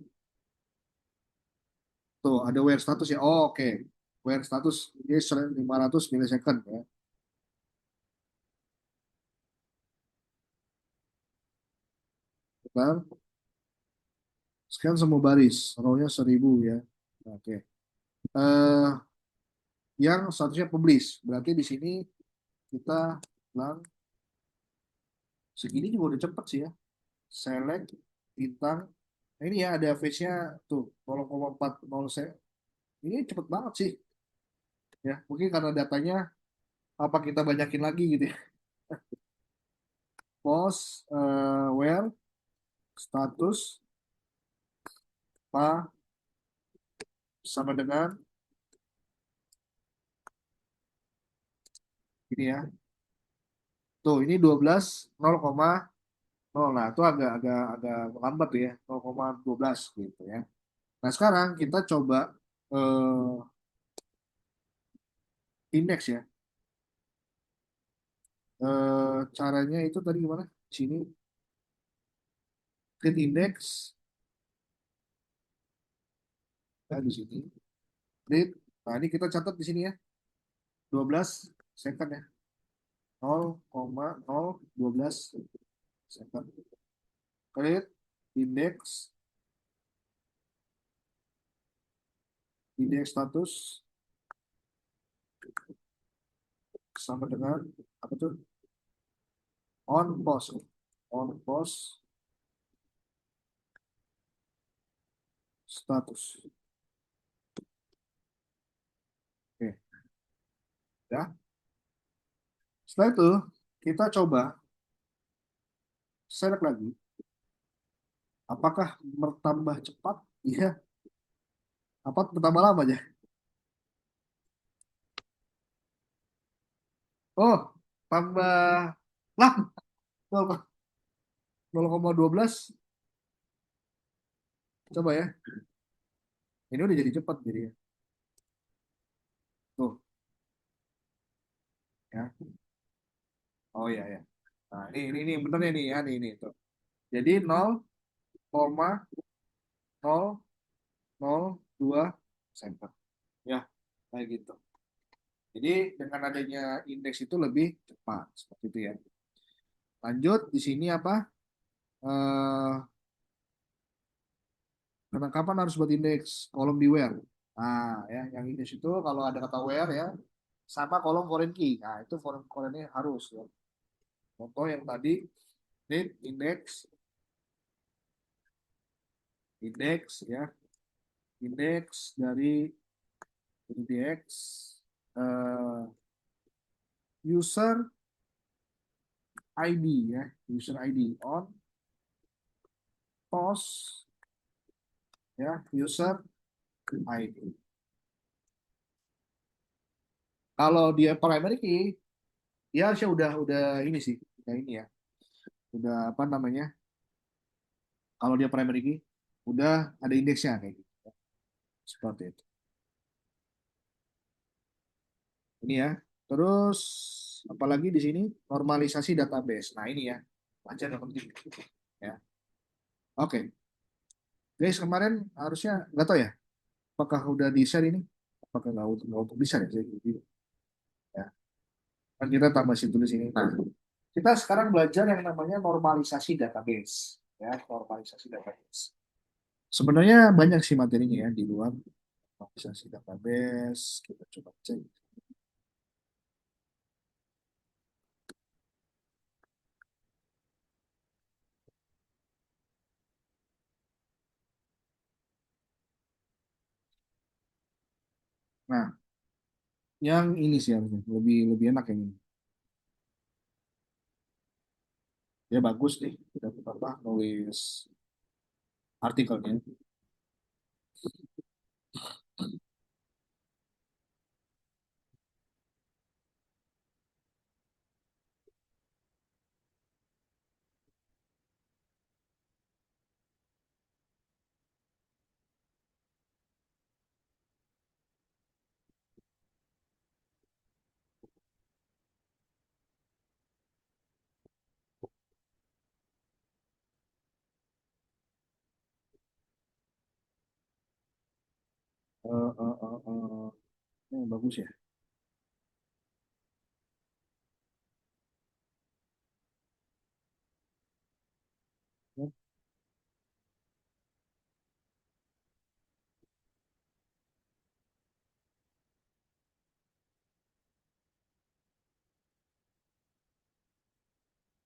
tuh ada where status ya. Oh, oke. where status is 500 milisecond ya. Bentar, scan semua baris, row-nya 1000 ya. Oke. Eh, yang statusnya publish, berarti di sini kita bilang segini juga udah cepet sih ya. Select bintang. Nah, ini ya ada face-nya tuh 0,40 se. Ini cepet banget sih ya. Mungkin karena datanya apa kita banyakin lagi gitu ya. Post where status apa sama dengan ini ya. Tuh ini 12 0,0. Nah, itu agak agak agak lambat tuh ya. 0,12 gitu ya. Nah, sekarang kita coba indeks ya. Caranya itu tadi gimana? Sini create index ya di sini. Create. Nah, ini kita catat di sini ya. 12 second ya. 0,012 second. Create index status sama dengan apa tuh? On post. On post status. Oke, ya. Setelah itu kita coba select lagi. Apakah bertambah cepat? Iya. Apa bertambah lama aja? Oh, tambah lah 0,12. Coba ya. Ini udah jadi cepat jadi ya. Tuh, ya. Oh iya ya. Nah, ini bener ini ya, ini tuh. Jadi 0,0002 cm. Ya, kayak gitu. Jadi dengan adanya indeks itu lebih cepat seperti itu ya. Lanjut di sini apa? Eh, Kapan harus buat indeks kolom di where. Nah, ya, yang indeks itu kalau ada kata where ya, sama kolom foreign key. Nah, itu foreign key harus ya. Contoh yang tadi, need index, indeks ya, indeks dari indeks eh, user ID ya, user ID on post ya, user ID. Kalau dia primary key, dia harusnya udah ini sih, udah ini ya, udah apa namanya? Kalau dia primary key, udah ada indeksnya kayak gitu. Seperti itu. Ini ya. Terus apalagi di sini normalisasi database. Nah ini ya, wajar yang penting. Ya. Oke, guys kemarin harusnya nggak tahu ya, apakah udah di share ini? Apakah nggak untuk di share ya? Ya. Kan kita tambah situ di sini. Nah, kita sekarang belajar yang namanya normalisasi database. Ya, normalisasi database. Sebenarnya banyak sih materinya ya di luar normalisasi database. Kita coba cek. Nah, yang ini sih harusnya lebih lebih enak yang ini. Ya bagus nih, kita apa nulis artikelnya. Eh, eh, eh, eh. Bagus ya.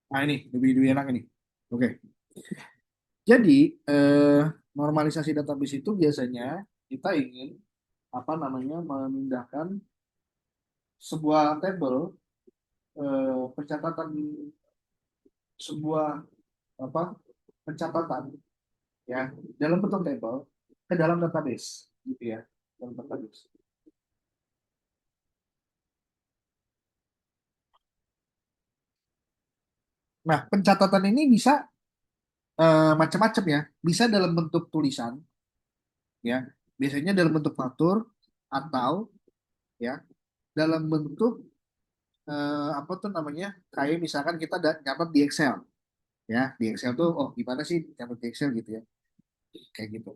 Nah ini lebih enak ini. Oke. Jadi eh, normalisasi database itu biasanya kita ingin apa namanya memindahkan sebuah tabel pencatatan sebuah apa pencatatan ya dalam bentuk tabel ke dalam database gitu ya dalam database. Nah pencatatan ini bisa macam-macam ya bisa dalam bentuk tulisan ya biasanya dalam bentuk faktur atau ya dalam bentuk apa tuh namanya kayak misalkan kita nyatet di Excel ya di Excel tuh oh gimana sih nyatet di Excel gitu ya kayak gitu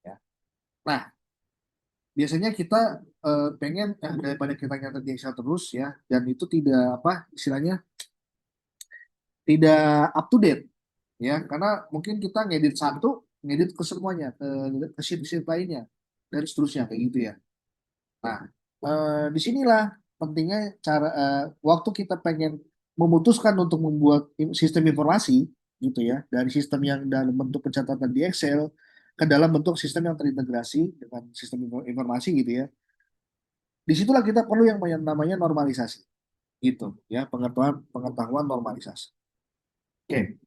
ya. Nah biasanya kita pengen daripada kita nyatet di Excel terus ya dan itu tidak apa istilahnya tidak up to date ya karena mungkin kita ngedit satu ngedit ke semuanya ke sheet-sheet lainnya dan seterusnya kayak gitu ya. Nah disinilah pentingnya waktu kita pengen memutuskan untuk membuat sistem informasi gitu ya dari sistem yang dalam bentuk pencatatan di Excel ke dalam bentuk sistem yang terintegrasi dengan sistem informasi gitu ya. Disitulah kita perlu yang namanya normalisasi gitu ya pengetahuan pengetahuan normalisasi. Oke,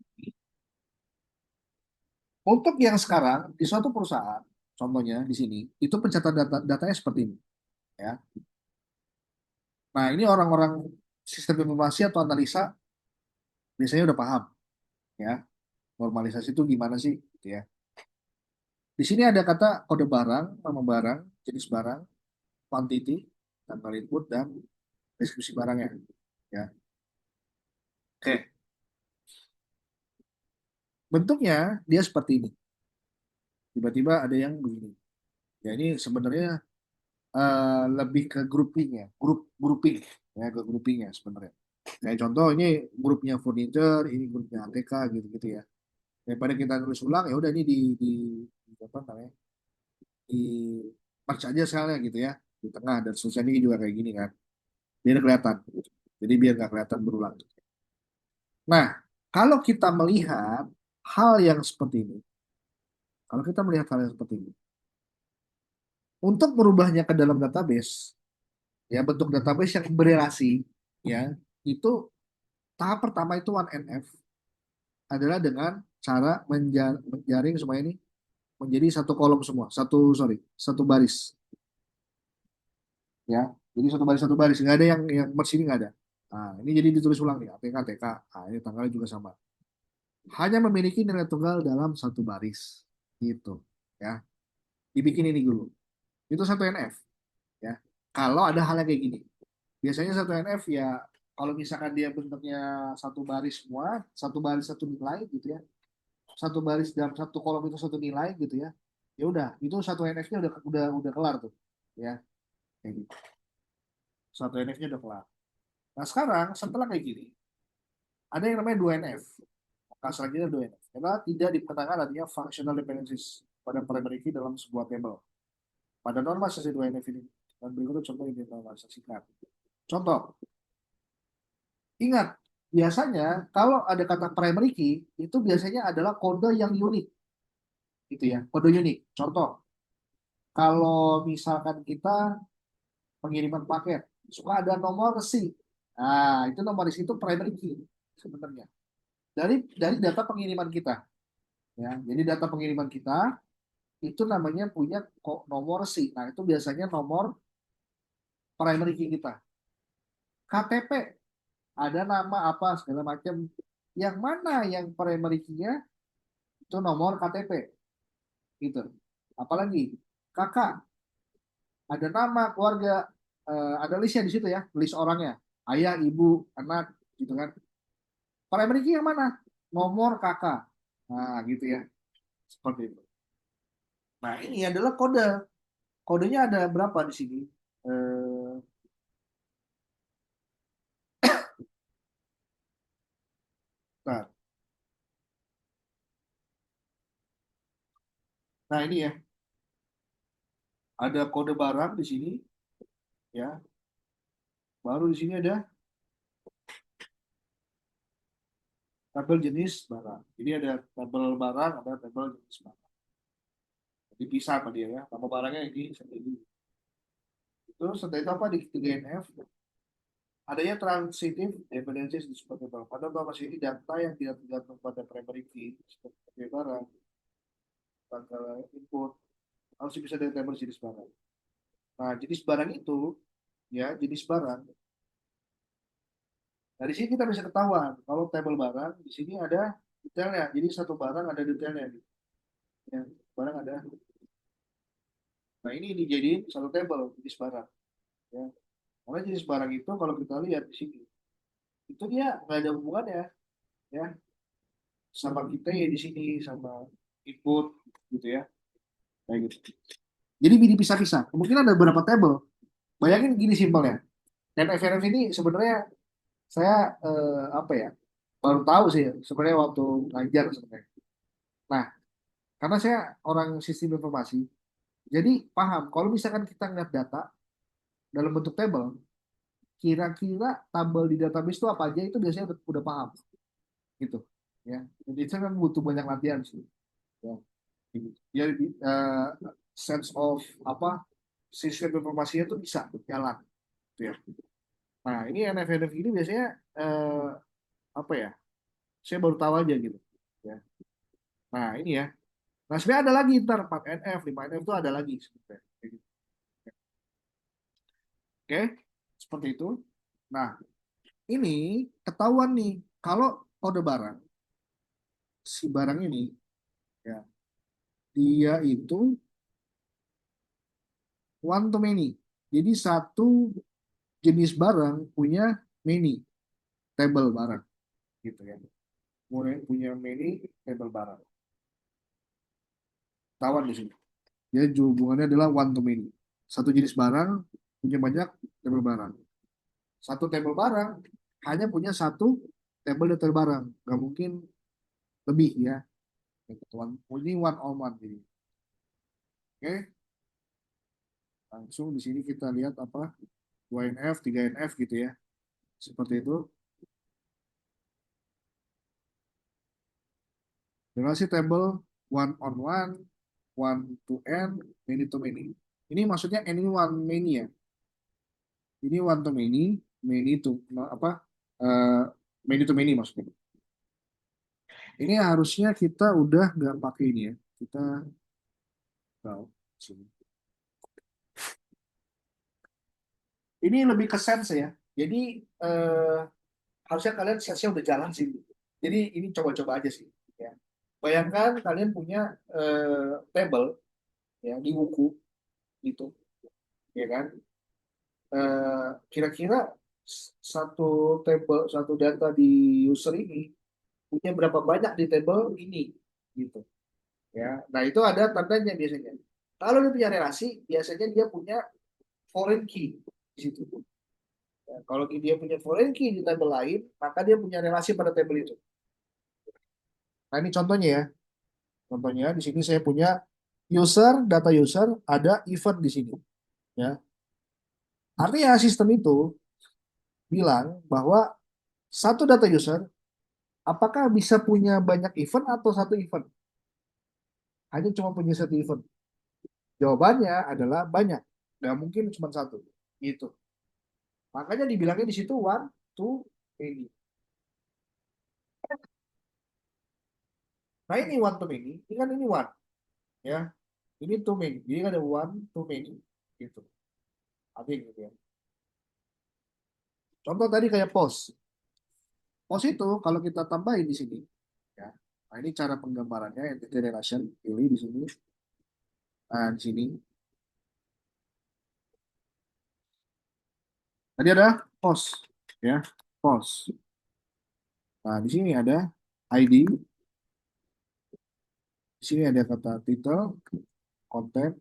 untuk yang sekarang di suatu perusahaan, contohnya di sini itu pencatatan datanya seperti ini ya. Nah ini orang-orang sistem informasi atau analisa biasanya udah paham ya normalisasi itu gimana sih gitu ya. Di sini ada kata kode barang, nama barang, jenis barang, quantity, tanggal input dan deskripsi barangnya ya. Oke, bentuknya dia seperti ini. Tiba-tiba ada yang begini. Ya ini sebenarnya lebih ke grouping ya, grouping ya ke groupingnya sebenarnya. Kayak contoh ini grupnya furniture, ini grupnya ATK gitu-gitu ya. Daripada kita tulis ulang ya udah ini di apa namanya di merge aja sekalian gitu ya di tengah dan seterusnya ini juga kayak gini kan. Biar kelihatan. Jadi biar nggak kelihatan berulang. Nah, kalau kita melihat hal yang seperti ini, kalau kita melihat hal yang seperti ini, untuk merubahnya ke dalam database, ya bentuk database yang berelasi, ya itu tahap pertama itu 1NF adalah dengan cara menjaring semua ini menjadi satu kolom semua, satu baris, ya. Jadi satu baris, nggak ada yang merge ini nggak ada. Nah, ini jadi ditulis ulang nih, ATK, TK. Nah, ini tanggalnya juga sama. Hanya memiliki nilai tunggal dalam satu baris, gitu, ya. Dibikin ini dulu. Itu satu NF, ya. Kalau ada hal yang kayak gini, biasanya satu NF ya, kalau misalkan dia bentuknya satu baris semua, satu baris satu nilai gitu ya, satu baris dalam satu kolom itu satu nilai gitu ya, ya udah itu satu NF-nya udah kelar tuh, ya kayak gitu. Satu NF-nya udah kelar. Nah sekarang setelah kayak gini, ada yang namanya 2NF. Maka selanjutnya 2NF. Karena tidak dikatakan adanya functional dependencies pada primary key dalam sebuah table. Pada normalisasi 2NF ini. Dan berikutnya contoh ini normalisasikan. Contoh, ingat, biasanya kalau ada kata primary key, itu biasanya adalah kode yang unik. Gitu ya, kode unik. Contoh, kalau misalkan kita pengiriman paket, suka ada nomor resi. Nah, itu nomor resi itu primary key sebenarnya. Dari data pengiriman kita. Ya, jadi data pengiriman kita itu namanya punya nomor resi. Nah, itu biasanya nomor primary key kita. KTP ada nama apa segala macam. Yang mana yang primary key-nya itu nomor KTP gitu. Apalagi kakak ada nama keluarga ada listnya di situ ya, list orangnya. Ayah, ibu, anak gitu kan. Primary key yang mana? Nomor kakak. Nah, gitu ya. Seperti itu. Nah, ini adalah kode. Kodenya ada berapa di sini? Nah, ini ya, ada kode barang di sini ya. Baru di sini ada tabel jenis barang. Jadi ada tabel barang, ada tabel jenis barang. Dipisah sama dia ya. Nama barangnya ini sendiri. Terus setelah itu apa di 3NF? Adanya transitive dependencies di sebuah table. Pada informasi ini data yang tidak tergantung pada primary key seperti barang, tanggal input, harus bisa dari table jenis barang. Nah, jenis barang itu, ya, jenis barang. Dari sini kita bisa ketahuan kalau table barang di sini ada detailnya. Jadi satu barang ada detailnya. Gitu. Ya, barang ada. Nah, ini dijadiin satu table jenis barang. Ya. Karena jenis barang itu kalau kita lihat di sini, itu dia nggak ada hubungannya, ya, sama kita ya di sini sama input gitu ya. Kayak gitu. Jadi dipisah-pisah. Mungkin ada beberapa table. Bayangin gini simpelnya. Dan FNF ini sebenarnya saya apa ya? Baru tahu sih sebenarnya waktu ngajar sebenarnya. Nah, karena saya orang sistem informasi, jadi paham kalau misalkan kita ngeliat data dalam bentuk table, kira-kira tabel di database itu apa aja itu biasanya udah paham gitu. Ya, jadi itu kan butuh banyak latihan sih. Ya, ya sense of apa sistem informasinya itu bisa jalan. Gitu ya. Nah, ini NF-NF ini biasanya eh, apa ya? Saya baru tahu aja gitu. Ya. Nah, ini ya. Nah, sebenarnya ada lagi ntar 4NF, 5NF itu ada lagi sebenarnya. Kayak gitu. Oke, seperti itu. Nah, ini ketahuan nih kalau kode barang, si barang ini ya, dia itu one to many. Jadi satu jenis barang punya many table barang gitu ya. Kemudian punya many table barang. Ketahuan di sini. Jadi hubungannya adalah one to many. Satu jenis barang punya banyak table barang. Satu table barang hanya punya satu table detail barang. Nggak mungkin lebih ya. Ini one on one. Jadi. Oke, langsung di sini kita lihat apa 2NF, 3NF gitu ya. Seperti itu. Relasi table one on one, one to n, many to many. Ini maksudnya any one many ya. Ini one to many to apa? eh, many to many maksudnya. Ini harusnya kita udah nggak pakai ini ya. Kita tahu sini. Ini lebih ke sense ya. Jadi eh, harusnya kalian sense-nya udah jalan sih. Jadi ini coba-coba aja sih. Ya. Bayangkan kalian punya table ya di buku gitu, ya kan? Kira-kira satu table, satu data di user ini punya berapa banyak di table ini gitu. Ya. Nah, itu ada tandanya biasanya. Kalau dia punya relasi, biasanya dia punya foreign key di situ. Ya, kalau dia punya foreign key di table lain, maka dia punya relasi pada table itu. Nah, ini contohnya ya. Contohnya di sini saya punya user, data user, ada event di sini. Ya. Artinya sistem itu bilang bahwa satu data user apakah bisa punya banyak event atau satu event? Hanya cuma punya satu event. Jawabannya adalah banyak. Nggak mungkin cuma satu. Gitu. Makanya dibilangnya di situ one, two, many. Nah, ini one to many. Ini kan ini one. Ya. Ini two many. Jadi ada one, two, many. Gitu. Artinya gitu ya. Contoh tadi kayak post. Post itu kalau kita tambahin di sini. Ya. Nah, ini cara penggambarannya. Entity relation. Pilih di sini. Nah, di sini. Tadi ada post. Ya. Post. Nah, di sini ada ID. Di sini ada kata title, konten,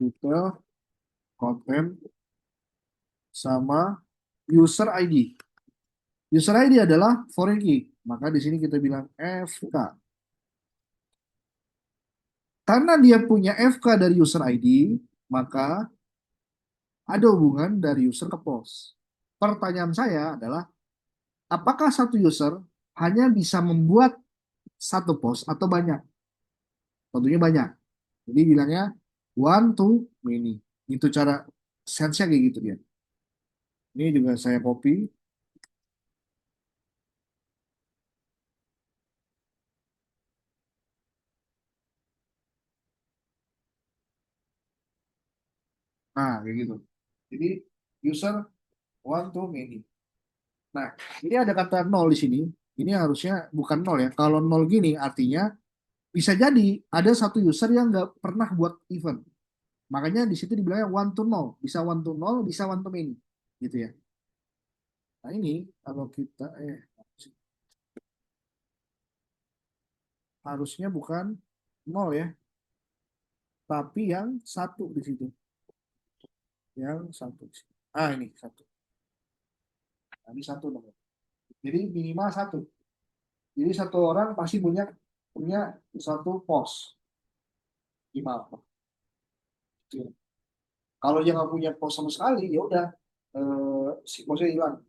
title, konten, sama user ID. User ID adalah foreign key. Maka di sini kita bilang FK. Karena dia punya FK dari user ID, maka ada hubungan dari user ke post. Pertanyaan saya adalah, apakah satu user hanya bisa membuat satu post atau banyak? Tentunya banyak. Jadi bilangnya one to many. Itu cara sense-nya kayak gitu dia. Ini juga saya copy. Nah, kayak gitu. Jadi user one to many. Nah, ini ada kata nol di sini. Ini harusnya bukan nol ya. Kalau nol gini artinya bisa jadi ada satu user yang nggak pernah buat event. Makanya di situ dibilangnya one to nol. Bisa one to nol, bisa one to many. Gitu ya. Nah ini kalau kita harusnya bukan nol ya, tapi yang satu di situ. Yang satu di situ. Ah ini satu. Nah, ini satu nomor. Jadi minimal satu. Jadi satu orang pasti punya punya satu pos minimal. Gitu. Kalau dia nggak punya pos sama sekali, ya udah si posnya hilang.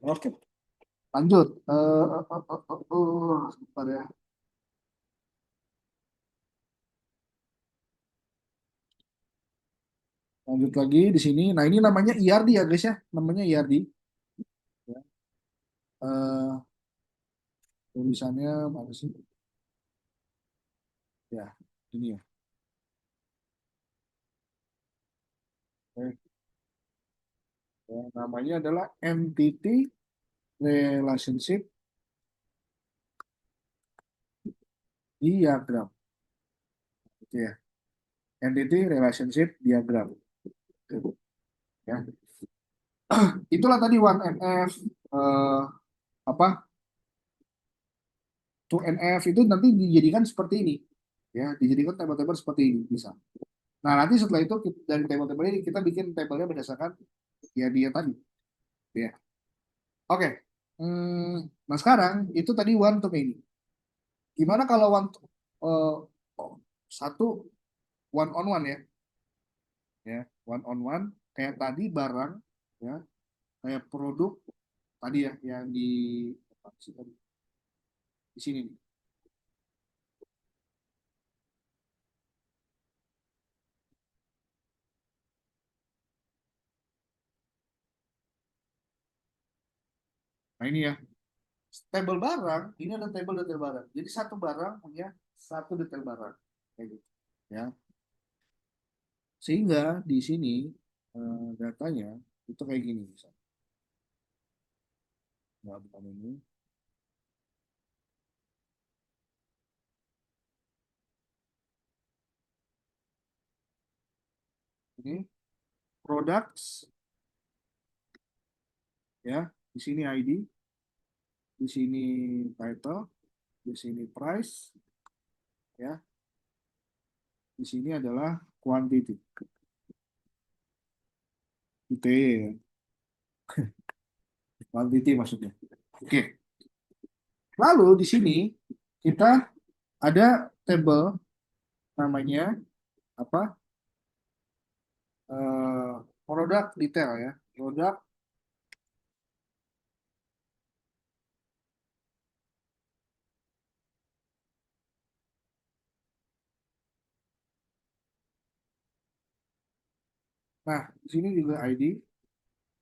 Oke, lanjut. Bentar ya. Lanjut lagi di sini. Nah ini namanya IRD ya guys ya, namanya IRD. Ya. Eh, tulisannya mana sih? Ya, ini ya. Oke. Ya, namanya adalah Entity Relationship Diagram. Gitu ya. Entity Relationship Diagram. Gitu, ya. Itulah tadi 1NF, apa 2NF itu nanti dijadikan seperti ini. Ya, dijadikan table-table seperti ini bisa. Nah, nanti setelah itu dari table-table ini kita bikin tabelnya berdasarkan ya dia tadi. Ya. Oke. Nah sekarang itu tadi one to many. Gimana kalau eh, oh, satu one on one ya, ya one on one kayak tadi barang, ya kayak produk tadi ya yang di apa sih tadi di sini nih. Nah ini ya table barang ini ada table detail barang. Jadi satu barang punya satu detail barang kayak gitu ya. Sehingga di sini datanya itu kayak gini misalnya. Nggak bukan ini. Ini products ya. Di sini ID, di sini title, di sini price, ya. Di sini adalah quantity, UTY ya. Quantity maksudnya. Oke. Lalu di sini kita ada table namanya apa? Produk detail ya. Produk. Nah, di sini juga ID.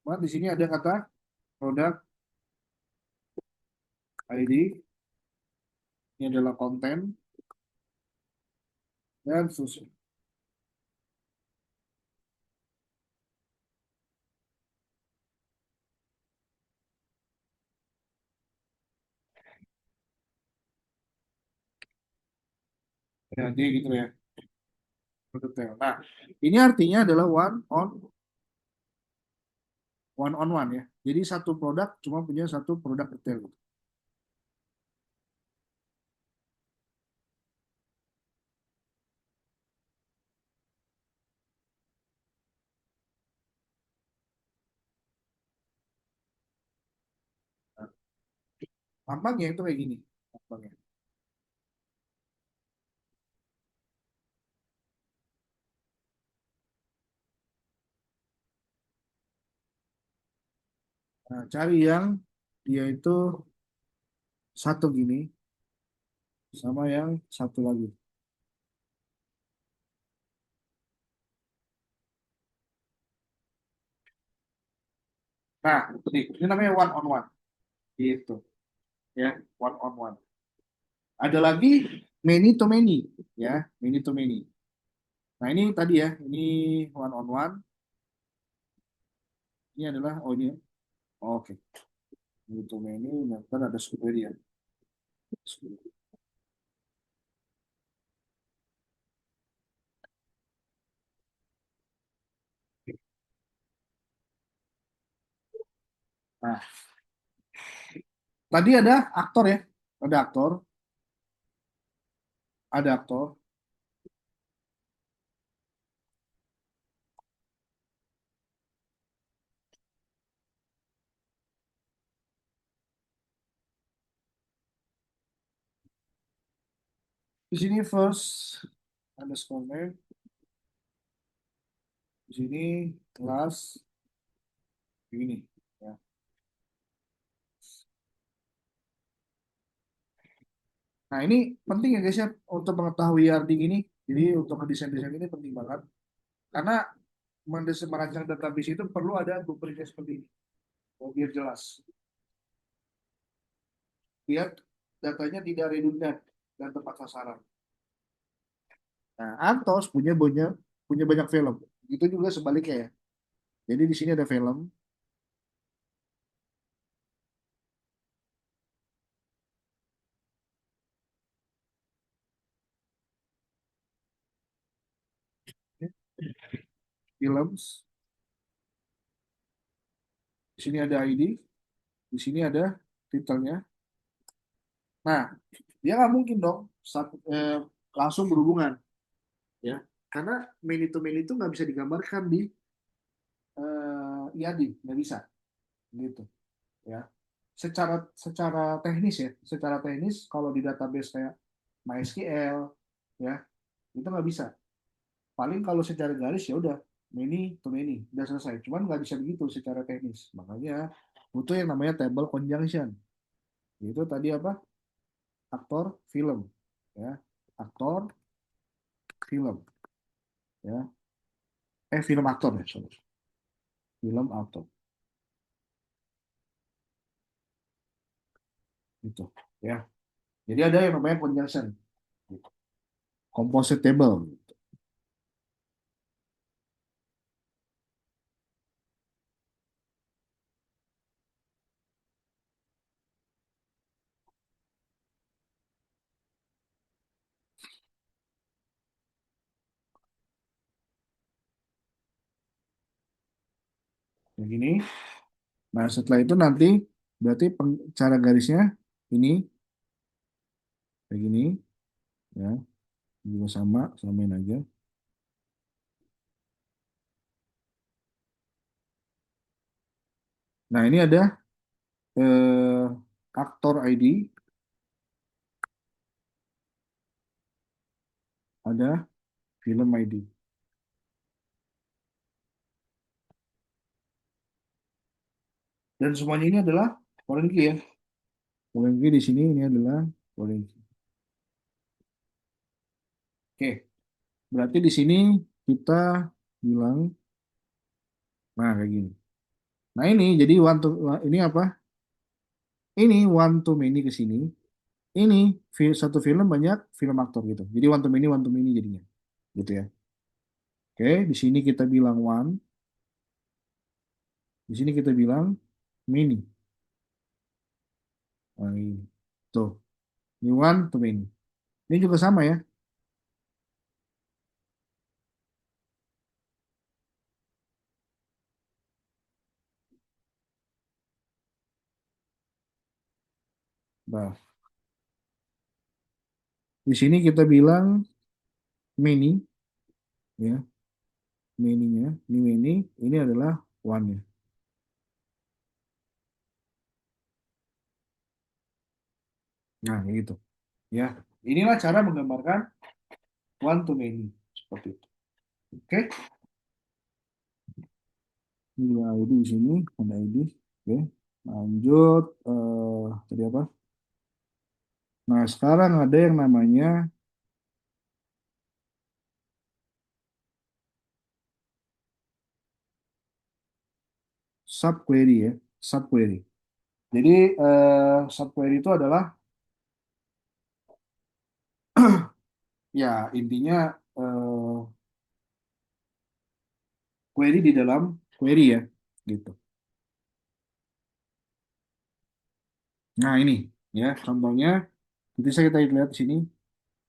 Nah, di sini ada kata produk ID. Ini adalah konten dan seterusnya. Ya, dia gitu ya. Detail. Nah, ini artinya adalah one on one ya. Jadi satu produk cuma punya satu produk detail. Tampangnya itu kayak gini. Tampangnya. Nah, cari yang dia itu satu gini sama yang satu lagi. Nah, ini namanya one on one. Gitu. Ya, one on one. Ada lagi many to many. Ya, many to many. Nah, ini tadi ya. Ini one on one. Ini adalah, oh ini. Oke. Many to many. Nah, kan ada square ya. Nah, tadi ada aktor ya. Ada aktor. Ada aktor. Di sini first underscore name. Di sini last ini. Ya. Nah, ini penting ya guys ya untuk mengetahui arti ini. Jadi untuk desain-desain ini penting banget. Karena merancang database itu perlu ada blueprintnya seperti ini. Oh, biar jelas. Biar datanya tidak redundant dan tepat sasaran. Nah, Antos punya banyak film. Itu juga sebaliknya ya. Jadi di sini ada film, films. Di sini ada ID, di sini ada titelnya. Nah, dia nggak mungkin dong langsung berhubungan, ya. Karena many to many itu nggak bisa digambarkan di IAD, nggak bisa, gitu, ya. Secara secara teknis ya, secara teknis kalau di database kayak MySQL, ya, itu nggak bisa. Paling kalau secara garis ya udah many to many, udah selesai. Cuman nggak bisa begitu secara teknis. Makanya butuh yang namanya table conjunction. Itu tadi apa? Aktor film, ya. Aktor film, ya. Film aktor ya, sorry. Film aktor, gitu, ya. Jadi ada yang namanya conjunction, gitu. Composite table. Begini. Nah, setelah itu nanti berarti cara garisnya ini kayak gini, ya. Juga sama, samain aja. Nah, ini ada eh, aktor ID, ada film ID. Dan semuanya ini adalah foreign key ya. Foreign key di sini ini adalah foreign key. Oke, berarti di sini kita bilang, nah kayak gini. Nah ini jadi ini apa? Ini one to many ke sini. Ini satu film banyak film aktor gitu. Jadi one to many jadinya. Gitu ya. Oke, di sini kita bilang one, di sini kita bilang many. Nah, ini. Tuh, ini one to many. Ini juga sama ya. Nah, di sini kita bilang many, ya, many-nya, ini many, ini adalah one-nya. Nah, gitu. Ya, inilah cara menggambarkan one to many seperti itu. Oke, ini ID di sini, ada ID. Oke, lanjut. Tadi apa? Nah, sekarang ada yang namanya subquery ya, subquery. Jadi subquery itu adalah ya intinya eh, query di dalam query ya, gitu. Nah ini ya contohnya, bisa kita lihat di sini.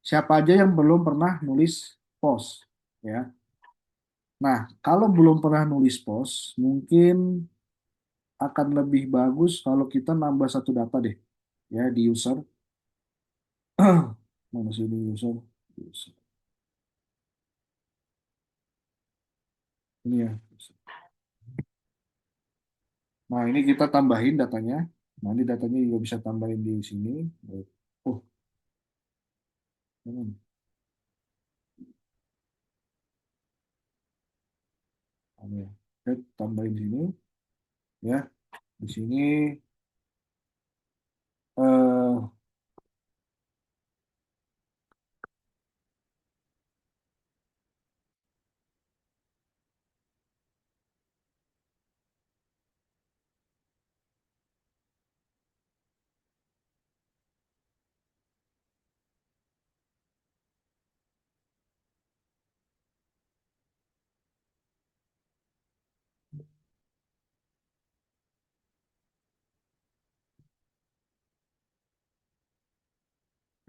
Siapa aja yang belum pernah nulis post ya. Nah kalau belum pernah nulis post, mungkin akan lebih bagus kalau kita nambah satu data deh ya di user. Mana sih ini user? User. Ini ya. Nah, ini kita tambahin datanya. Nanti datanya juga bisa tambahin di sini. Oh, ini. Ini ya. Oke, tambahin di sini ya. Di sini eh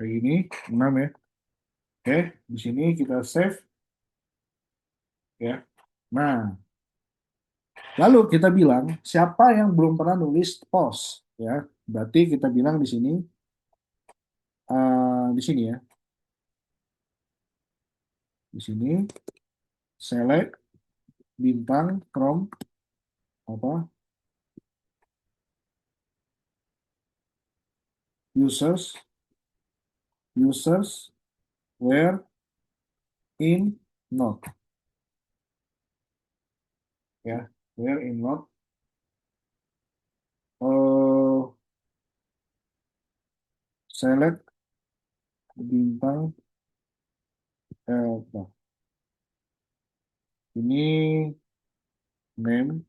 kayak gini, 6 ya. Oke, di sini kita save ya. Nah, lalu kita bilang siapa yang belum pernah nulis post ya. Berarti kita bilang di sini di sini ya. Di sini select bintang from apa? Users were in note ya. Were in note. Oh, select bintang nah, ini name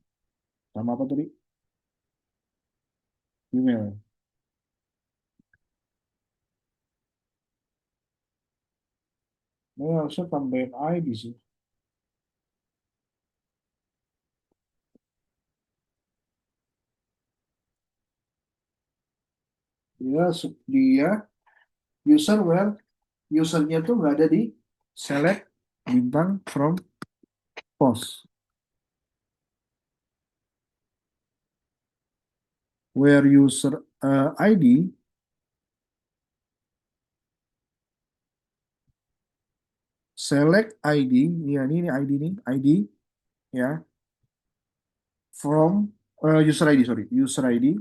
sama apa tadi? Email. Ini harusnya tambahin ID sih. Dia user where usernya tuh nggak ada di select bintang from post. Where user ID select ID ya, ini ID nih ID ya, from user ID, sorry, user ID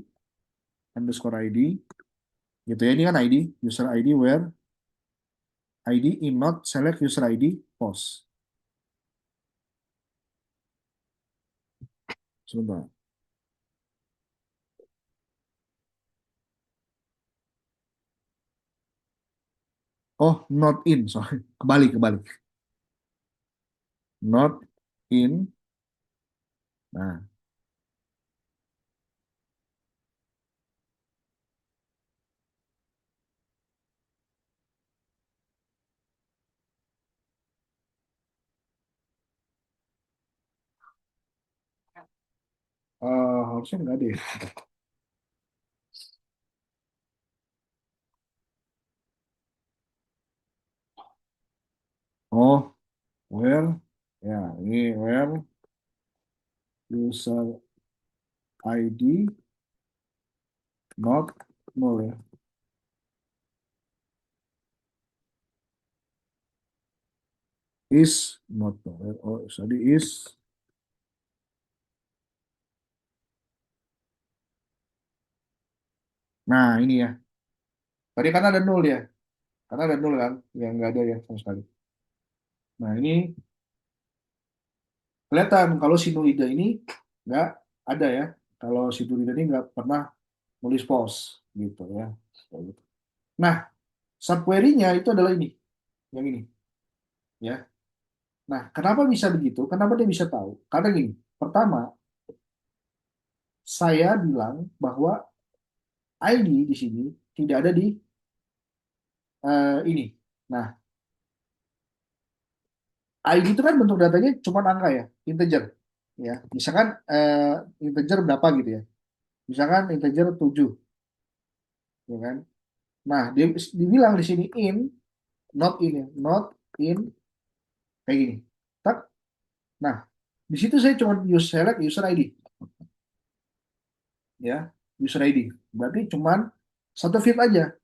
underscore ID gitu ya. Ini kan ID user ID where ID in not select user ID post. Sebentar. Oh, not in, sorry. Kebalik. Not in. Nah, harusnya nggak ada ya. Oh, where? Ya, ini where user ID not null ya. Is not null. Oh, sorry, is. Nah, ini ya. Tadi kan ada nol ya, karena ada nol kan, yang nggak ada ya sama sekali. Nah ini kelihatan kalau sinuida ini nggak ada ya. Kalau sinuida ini nggak pernah nulis pos gitu ya. Kayak gitu. Nah, subquery-nya itu adalah ini, yang ini ya. Nah, kenapa bisa begitu? Kenapa dia bisa tahu? Karena gini, pertama, saya bilang bahwa ID di sini tidak ada di ini. Nah, ID itu kan bentuk datanya cuma angka ya, integer. Ya, misalkan integer berapa gitu ya. Misalkan integer 7, ya kan? Nah, dia dibilang di sini in, not in ya, not in kayak gini. Tak. Nah, di situ saya cuma use select user ID ya, user ID. Berarti cuma satu field aja,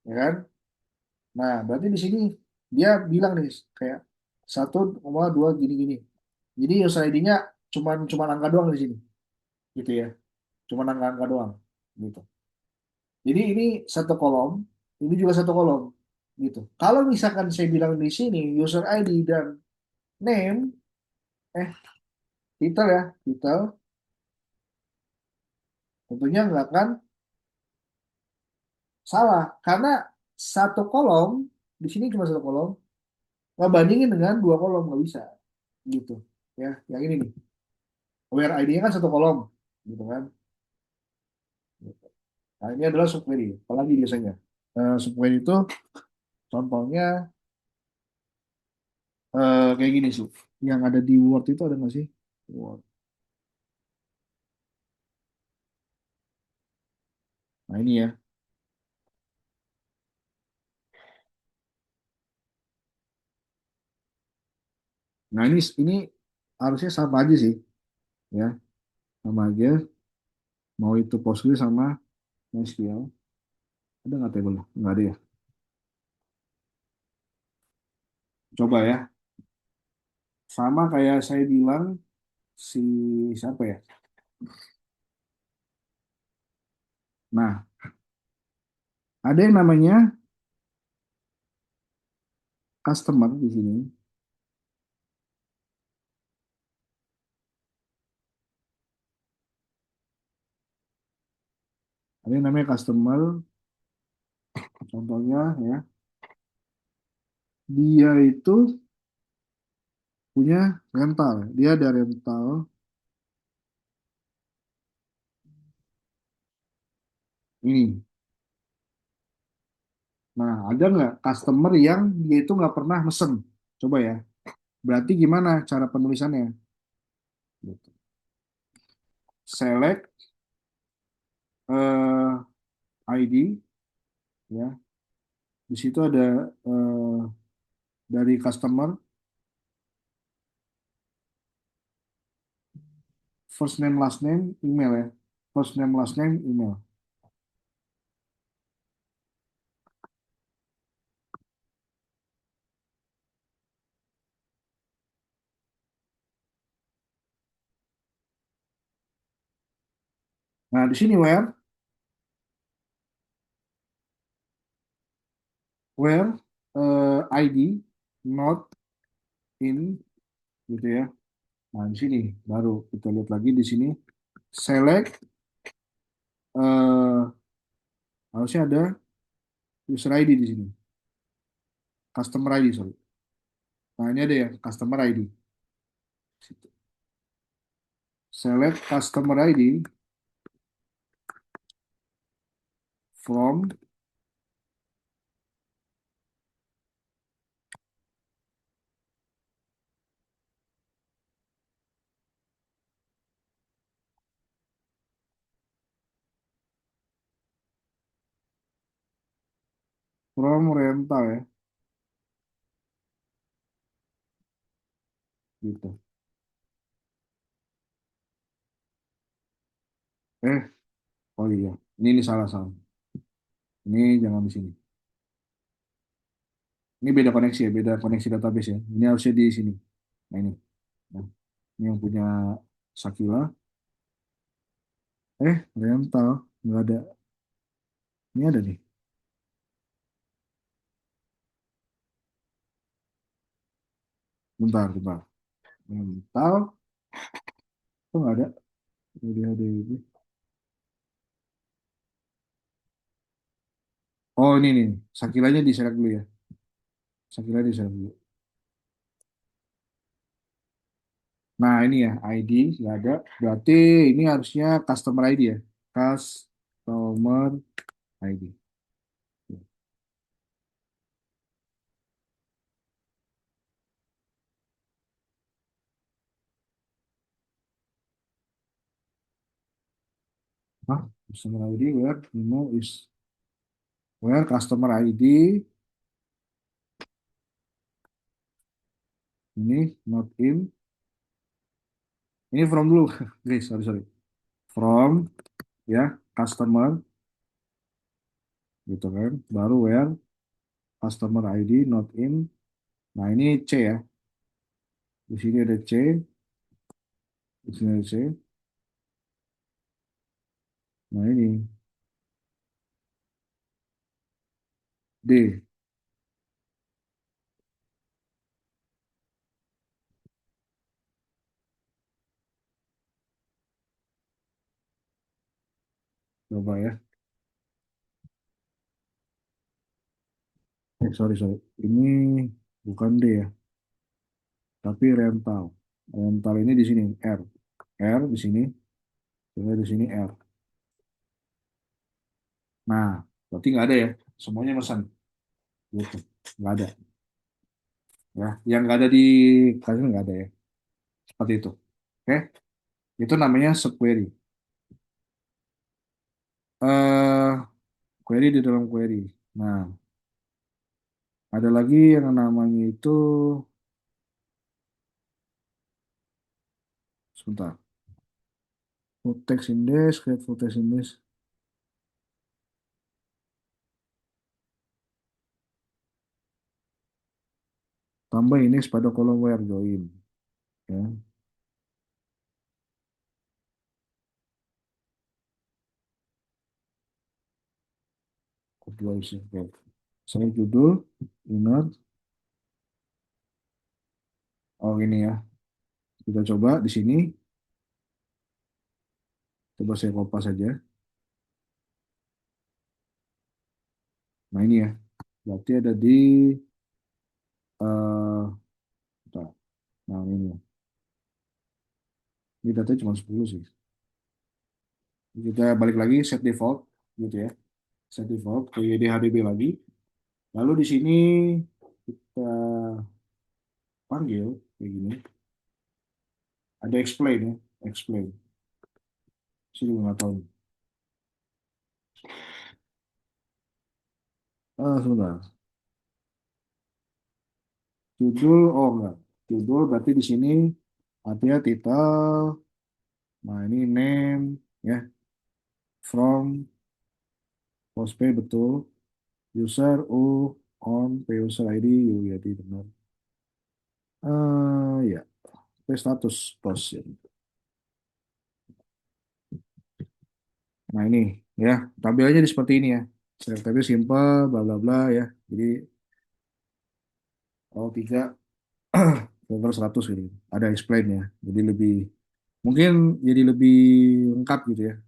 ya kan? Nah, berarti di sini dia bilang nih kayak 1,2 gini-gini. Jadi user ID-nya cuman angka doang di sini, gitu ya. Cuman angka-angka doang, gitu. Jadi ini satu kolom, ini juga satu kolom, gitu. Kalau misalkan saya bilang di sini user ID dan name, eh title ya, title, tentunya nggak akan salah karena satu kolom di sini cuma satu kolom, nggak bandingin dengan dua kolom nggak bisa, gitu. Ya, yang ini nih, where ID-nya kan satu kolom, gitu kan. Nah, ini adalah subquery. Apalagi biasanya. Subquery itu contohnya kayak gini sih. Yang ada di Word itu ada nggak sih? Word. Nah, ini ya. Nah, ini harusnya sama aja sih, ya. Sama aja. Mau itu Postgres sama MySQL. Ada nggak table? Nggak ada ya. Coba ya. Sama kayak saya bilang si siapa ya? Nah, ada yang namanya customer di sini. Ada yang namanya customer. Contohnya ya. Dia itu punya rental. Dia ada rental ini. Nah, ada nggak customer yang dia itu nggak pernah mesen? Coba ya. Berarti gimana cara penulisannya? Gitu. Select ID ya. Di situ ada dari customer first name last name email ya. First name last name email. Nah, di sini where ID not in gitu ya. Nah, di sini baru kita lihat lagi di sini select eh harusnya ada user ID di sini. Customer ID, sorry. Nah, ini ada ya, customer ID. Select customer ID from rental ya, gitu. Eh, oh iya, ini salah salah. Ini jangan di sini. Ini beda koneksi ya, beda koneksi database ya. Ini harusnya di sini. Nah ini, nah, ini yang punya Sakila. Rental nggak ada. Ini ada nih. bentar, bentar. Mental, kok nggak ada? ADHD. Oh ini nih, Sakilanya di select dulu ya. Sakila di select dulu. Nah ini ya, ID nggak ada. Berarti ini harusnya customer ID ya. Customer ID. Hah? Customer ID where Nemo is where customer ID ini not in. Ini from dulu, guys, sorry sorry. From ya customer gitu kan. Baru where customer ID not in. Nah ini C ya. Di sini ada C, di sini ada C. Nah ini D. Coba ya. Sorry sorry. Ini bukan D ya, tapi rental. Rental ini di sini R. R di sini, juga di sini R. Nah, berarti nggak ada ya. Semuanya pesan. Gitu. Nggak ada. Ya, yang nggak ada di kasih nggak ada ya. Seperti itu. Oke, itu namanya subquery. Eh, query di dalam query. Nah, ada lagi yang namanya itu sebentar. Full text index, create full text index. Tambah index pada kolom where join. Ya, kedua isi. Oke. Saya judul, inner. Oh ini ya. Kita coba di sini. Coba saya kopas saja. Nah ini ya. Berarti ada di bentar. Nah ini ya. Ini datanya cuma 10 sih. Kita balik lagi set default gitu ya. Set default ke YDHDB lagi. Lalu di sini kita panggil kayak gini. Ada explain ya. Explain. Sini nggak tahu. Ah sebentar. Judul, oh enggak. Judul berarti di sini artinya title. Nah ini name ya. From postpay betul. User U on pay user ID ya benar. Ya, pay status post ya. Nah ini ya, tampilannya di seperti ini ya. Tapi simple, bla bla bla ya. Jadi kalau tiga over 100 gitu. Ada explain ya. Jadi lebih mungkin jadi lebih lengkap gitu ya.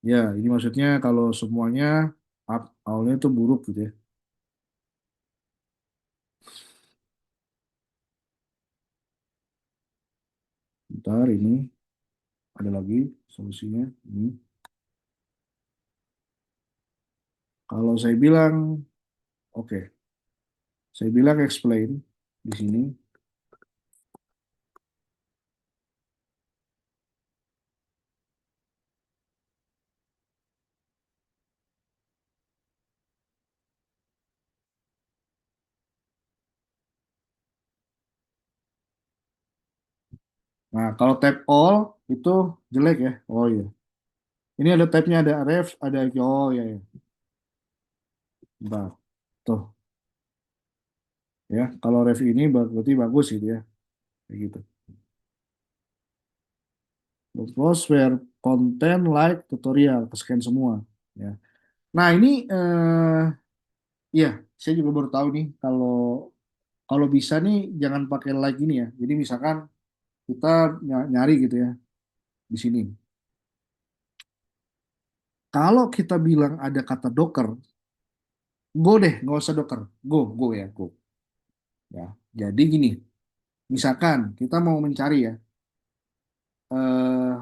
Ya, ini maksudnya kalau semuanya awalnya itu buruk gitu ya. Ntar ini ada lagi solusinya. Ini. Kalau saya bilang, oke, saya bilang explain di sini. Nah, kalau tab all itu jelek ya. Oh iya. Ini ada tabnya, ada ref, ada oh iya ya. Bentar. Tuh ya. Kalau ref ini berarti bagus gitu ya. Kayak gitu. Post where content like tutorial, ke scan semua. Ya. Nah ini ya saya juga baru tahu nih kalau kalau bisa nih jangan pakai like ini ya. Jadi misalkan kita nyari gitu ya di sini. Kalau kita bilang ada kata docker, go deh, nggak usah docker, go ya, go. Ya, jadi gini, misalkan kita mau mencari ya, eh,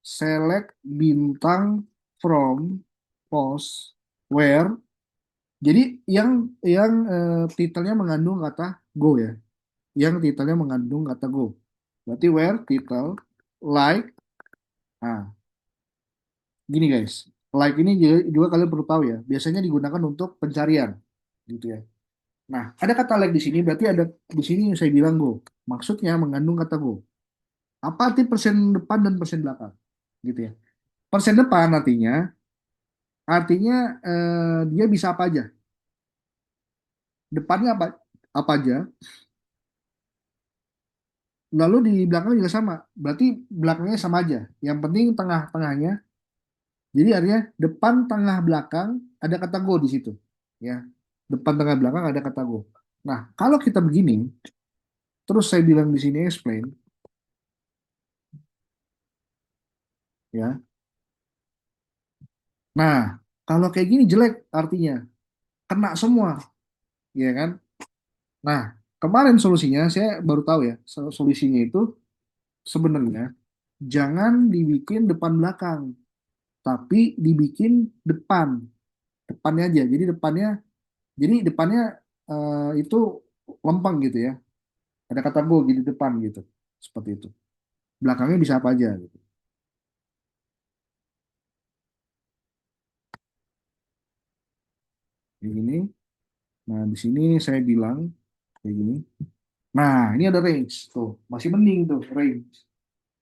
select bintang from post where. Jadi yang titelnya mengandung kata go ya, yang titelnya mengandung kata go. Berarti where title like. Nah, gini guys, like ini juga kalian perlu tahu ya. Biasanya digunakan untuk pencarian, gitu ya. Nah, ada kata like di sini, berarti ada di sini yang saya bilang go. Maksudnya mengandung kata go. Apa arti persen depan dan persen belakang? Gitu ya. Persen depan artinya dia bisa apa aja. Depannya apa aja. Lalu di belakang juga sama. Berarti belakangnya sama aja. Yang penting tengah-tengahnya. Jadi artinya depan, tengah, belakang ada kata go di situ. Ya. Depan, tengah, belakang ada kata go. Nah, kalau kita begini, terus saya bilang di sini explain, ya. Nah, kalau kayak gini jelek artinya kena semua, ya kan? Nah, kemarin solusinya saya baru tahu ya, solusinya itu sebenarnya jangan dibikin depan belakang, tapi dibikin depan, depannya aja. Jadi depannya itu lempeng gitu ya. Ada kata go di depan gitu, seperti itu. Belakangnya bisa apa aja gitu. Kayak gini. Nah, di sini saya bilang kayak gini. Nah, ini ada range tuh, masih mending tuh range,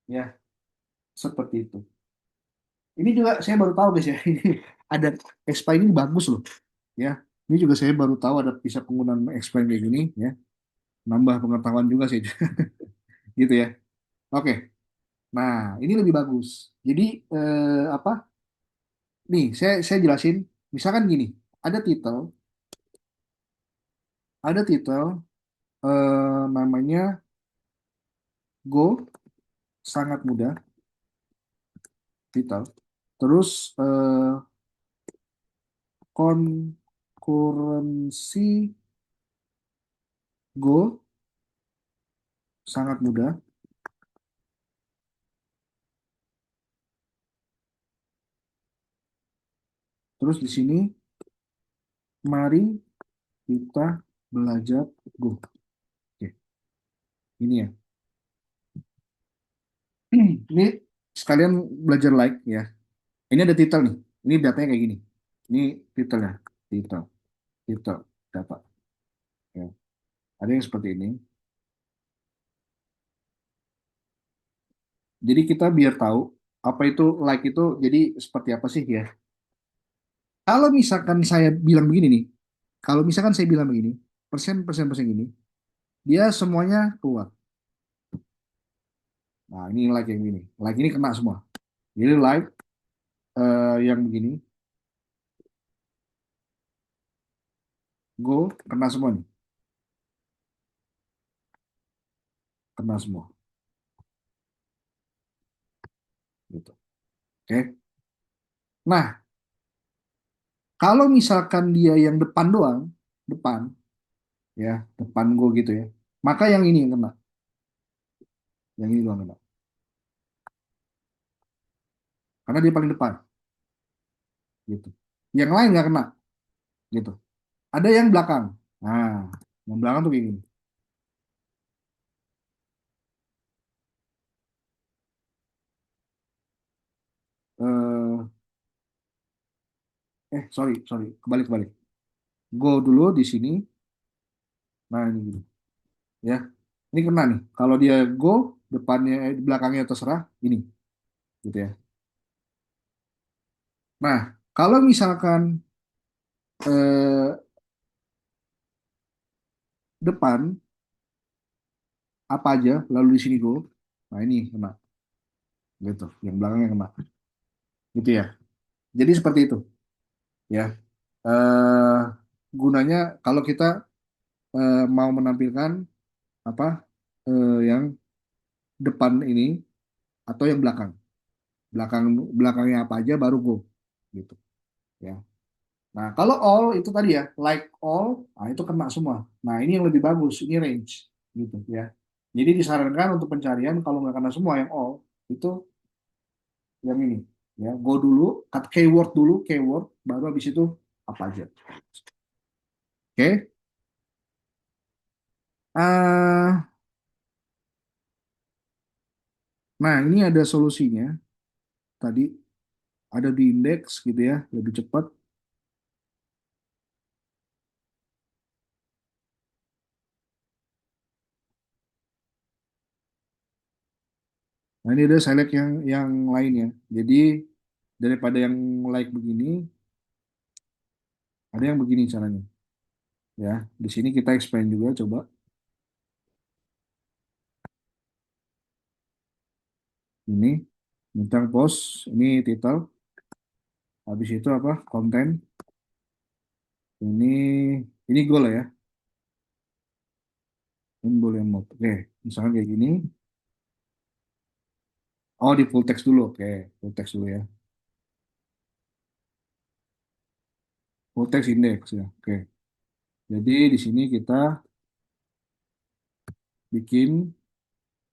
ya seperti itu. Ini juga saya baru tahu guys ya, ini ada Expa ini bagus loh, ya. Ini juga saya baru tahu ada bisa penggunaan Expa kayak gini, ya. Nambah pengetahuan juga sih, gitu ya. Oke, nah ini lebih bagus. Jadi apa? Nih, saya jelasin. Misalkan gini, ada titel, ada titel namanya Go, sangat mudah, titel. Terus konkurensi Go, sangat mudah. Terus di sini, mari kita belajar Go. Oke, ini ya. Ini sekalian belajar like ya. Ini ada titel nih. Ini datanya kayak gini. Ini titelnya. Titel, titel, data. Ya. Ada yang seperti ini. Jadi kita biar tahu apa itu like itu jadi seperti apa sih ya. Kalau misalkan saya bilang begini nih, kalau misalkan saya bilang begini, persen, persen, persen gini, dia semuanya keluar. Nah, ini like yang gini. Like ini kena semua. Jadi like yang begini, go, kena semua nih. Kena semua. Gitu. Oke. Nah, kalau misalkan dia yang depan doang, depan, ya, depan go gitu ya, maka yang ini yang kena. Yang ini doang kena. Karena dia paling depan. Gitu. Yang lain nggak kena. Gitu. Ada yang belakang. Nah, yang belakang tuh kayak gini. Eh, sorry, sorry. Kebalik, kebalik. Go dulu di sini. Nah, ini gini. Ya. Ini kena nih. Kalau dia go, depannya, belakangnya terserah. Ini. Gitu ya. Nah, kalau misalkan eh, depan apa aja, lalu di sini go. Nah ini kena, gitu. Yang belakangnya kena, gitu ya. Jadi seperti itu, ya. eh Gunanya kalau kita mau menampilkan apa yang depan ini atau yang belakang, belakang belakangnya apa aja baru go, gitu, ya. Nah kalau all itu tadi ya, like all, nah itu kena semua. Nah ini yang lebih bagus, ini range, gitu ya. Jadi disarankan untuk pencarian kalau nggak kena semua yang all itu yang ini, ya. Go dulu, cut keyword dulu, keyword, baru habis itu apa aja. Oke. Ah, nah ini ada solusinya tadi, ada di indeks gitu ya, lebih cepat. Nah ini ada select yang lainnya. Jadi daripada yang like begini, ada yang begini caranya, ya. Di sini kita expand juga, coba ini tentang post, ini title, habis itu apa, konten, ini goal ya, ini goal yang mau. Oke, misalnya kayak gini. Oh, di full text dulu. Oke, full text dulu ya. Full text index ya. Oke. Jadi di sini kita bikin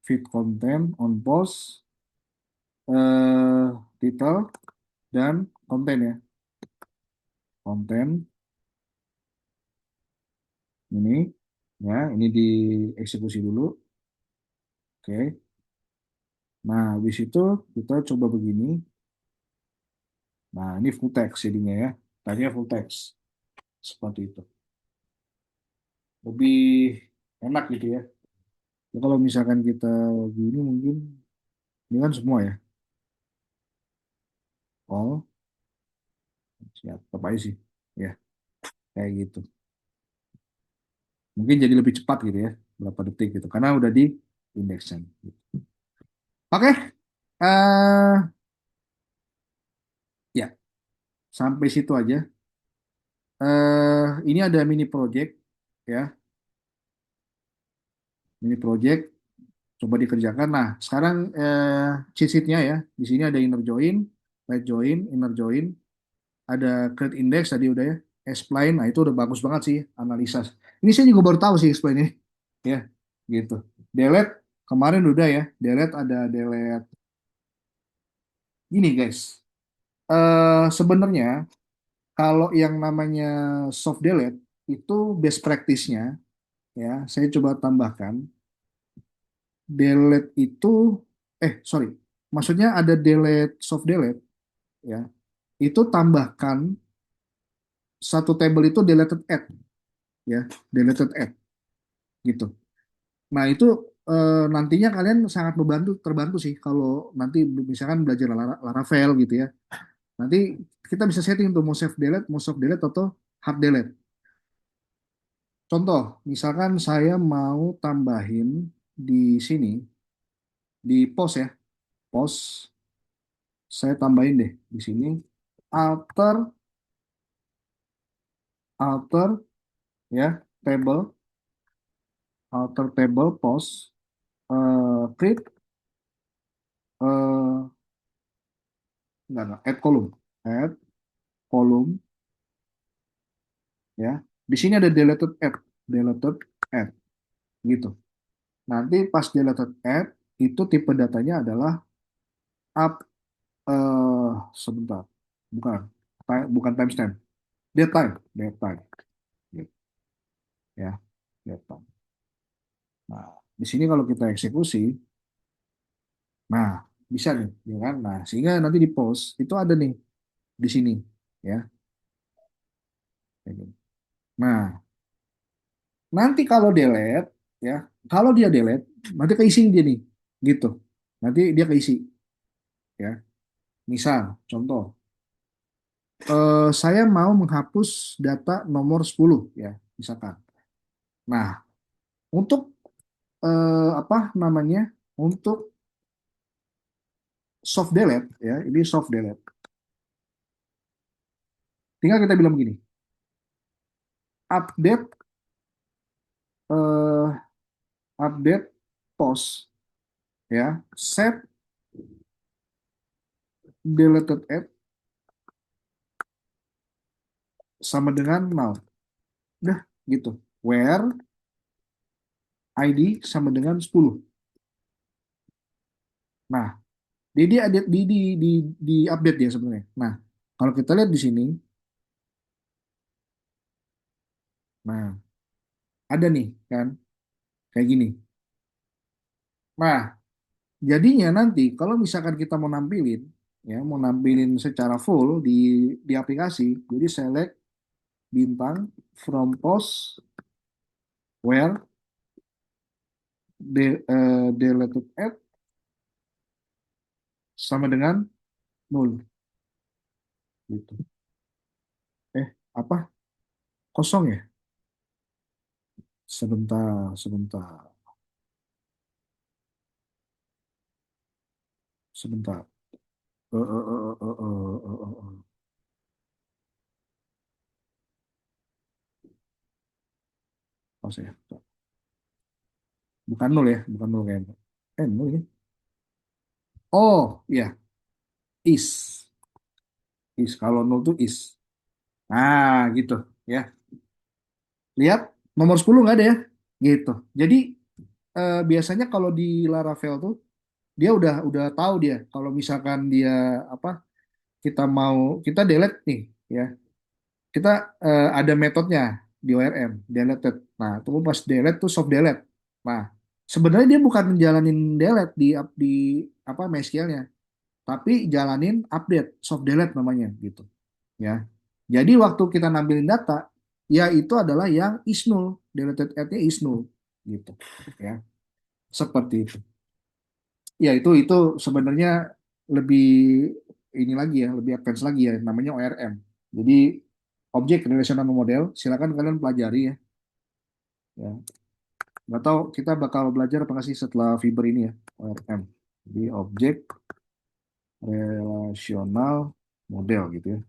feed content on post, title dan konten ya. Konten ini, ya, ini dieksekusi dulu. Oke. Nah, habis itu kita coba begini. Nah, ini full text jadinya ya. Tadinya full text seperti itu. Lebih enak gitu ya. Ya, kalau misalkan kita gini mungkin ini kan semua ya. Oh, siap. Tetap aja sih. Ya, kayak gitu. Mungkin jadi lebih cepat gitu ya. Berapa detik gitu. Karena udah di indexnya. Oke. Ya, sampai situ aja. Ini ada mini project ya. Mini project coba dikerjakan. Nah, sekarang cheat sheet-nya ya. Di sini ada inner join, right join, inner join, ada create index tadi udah ya. Spline, nah itu udah bagus banget sih analisa. Ini saya juga baru tahu sih spline ini. Ya, gitu. Delete kemarin udah ya. Delete ada delete. Gini guys, sebenarnya kalau yang namanya soft delete itu best practice-nya, ya, saya coba tambahkan delete itu, sorry, maksudnya ada delete, soft delete, ya, itu tambahkan satu table itu deleted add, ya, deleted add gitu. Nah itu nantinya kalian sangat terbantu sih kalau nanti misalkan belajar Laravel gitu ya. Nanti kita bisa setting tuh mau soft delete atau hard delete. Contoh, misalkan saya mau tambahin di sini, di post ya, post, saya tambahin deh di sini, alter, alter, ya, table, alter table post, create, eh enggak, add column, ya. Di sini ada deleted add, gitu. Nanti pas deleted add, itu tipe datanya adalah up, sebentar, bukan, bukan timestamp, datetime, gitu, ya, datetime. Nah, di sini kalau kita eksekusi, nah, bisa nih, ya kan? Nah, sehingga nanti di post itu ada nih di sini, ya. Kayak gini. Nah, nanti kalau delete, ya, kalau dia delete, nanti keisi dia nih, gitu. Nanti dia keisi, ya. Misal, contoh, saya mau menghapus data nomor 10, ya, misalkan. Nah, untuk apa namanya untuk soft delete ya, ini soft delete. Tinggal kita bilang begini, update eh, update post ya, set deleted at sama dengan null. Udah gitu. Where ID sama dengan 10. Nah, di update di update ya sebenarnya. Nah, kalau kita lihat di sini, nah ada nih kan kayak gini. Nah, jadinya nanti kalau misalkan kita mau nampilin ya, mau nampilin secara full di aplikasi, jadi select bintang from post where deleted at sama dengan nol gitu. Apa? Kosong ya? Sebentar, sebentar, sebentar. Eh, eh, eh, eh, Pas ya. Bukan nol ya, bukan nol kayaknya. Nol ya. Oh, ya, is. Is. Kalau nol tuh is. Nah, gitu ya. Lihat, nomor 10 nggak ada ya. Gitu. Jadi, biasanya kalau di Laravel tuh, dia udah tahu dia. Kalau misalkan dia, apa, kita mau, kita delete nih, ya. Kita ada metodenya di ORM, deleted. Nah, tunggu pas delete tuh soft delete. Nah, sebenarnya dia bukan menjalanin delete di apa MySQL-nya, tapi jalanin update, soft delete namanya gitu, ya. Jadi waktu kita nampilin data, ya itu adalah yang is null, deleted at-nya is null gitu, ya. Seperti itu. Ya itu sebenarnya lebih ini lagi ya, lebih advance lagi ya, namanya ORM. Jadi objek relational model, silakan kalian pelajari ya. Ya, nggak tahu kita bakal belajar apa nggak sih setelah fiber ini ya, ORM. Jadi objek relational model gitu ya.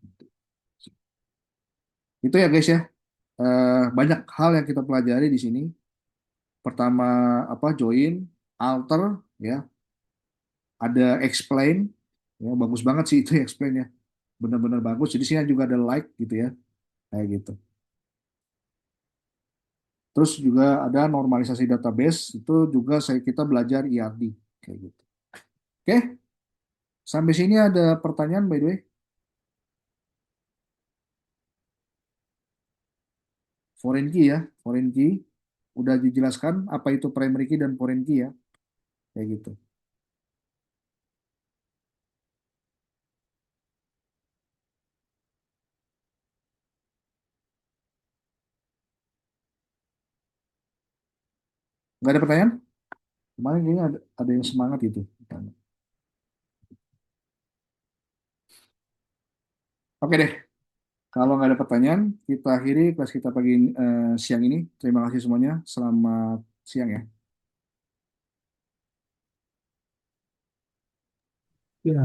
Itu ya guys ya. Banyak hal yang kita pelajari di sini. Pertama apa join, alter ya, ada explain, ya bagus banget sih itu explain ya, benar-benar bagus. Jadi sini juga ada like gitu ya, kayak gitu. Terus juga ada normalisasi database, itu juga kita belajar ERD kayak gitu. Oke, sampai sini ada pertanyaan by the way. Foreign key ya, foreign key. Udah dijelaskan apa itu primary key dan foreign key ya, kayak gitu. Nggak ada pertanyaan? Kemarin kayaknya ada yang semangat gitu. Oke deh, kalau nggak ada pertanyaan, kita akhiri kelas kita pagi siang ini. Terima kasih semuanya. Selamat siang ya. Ya.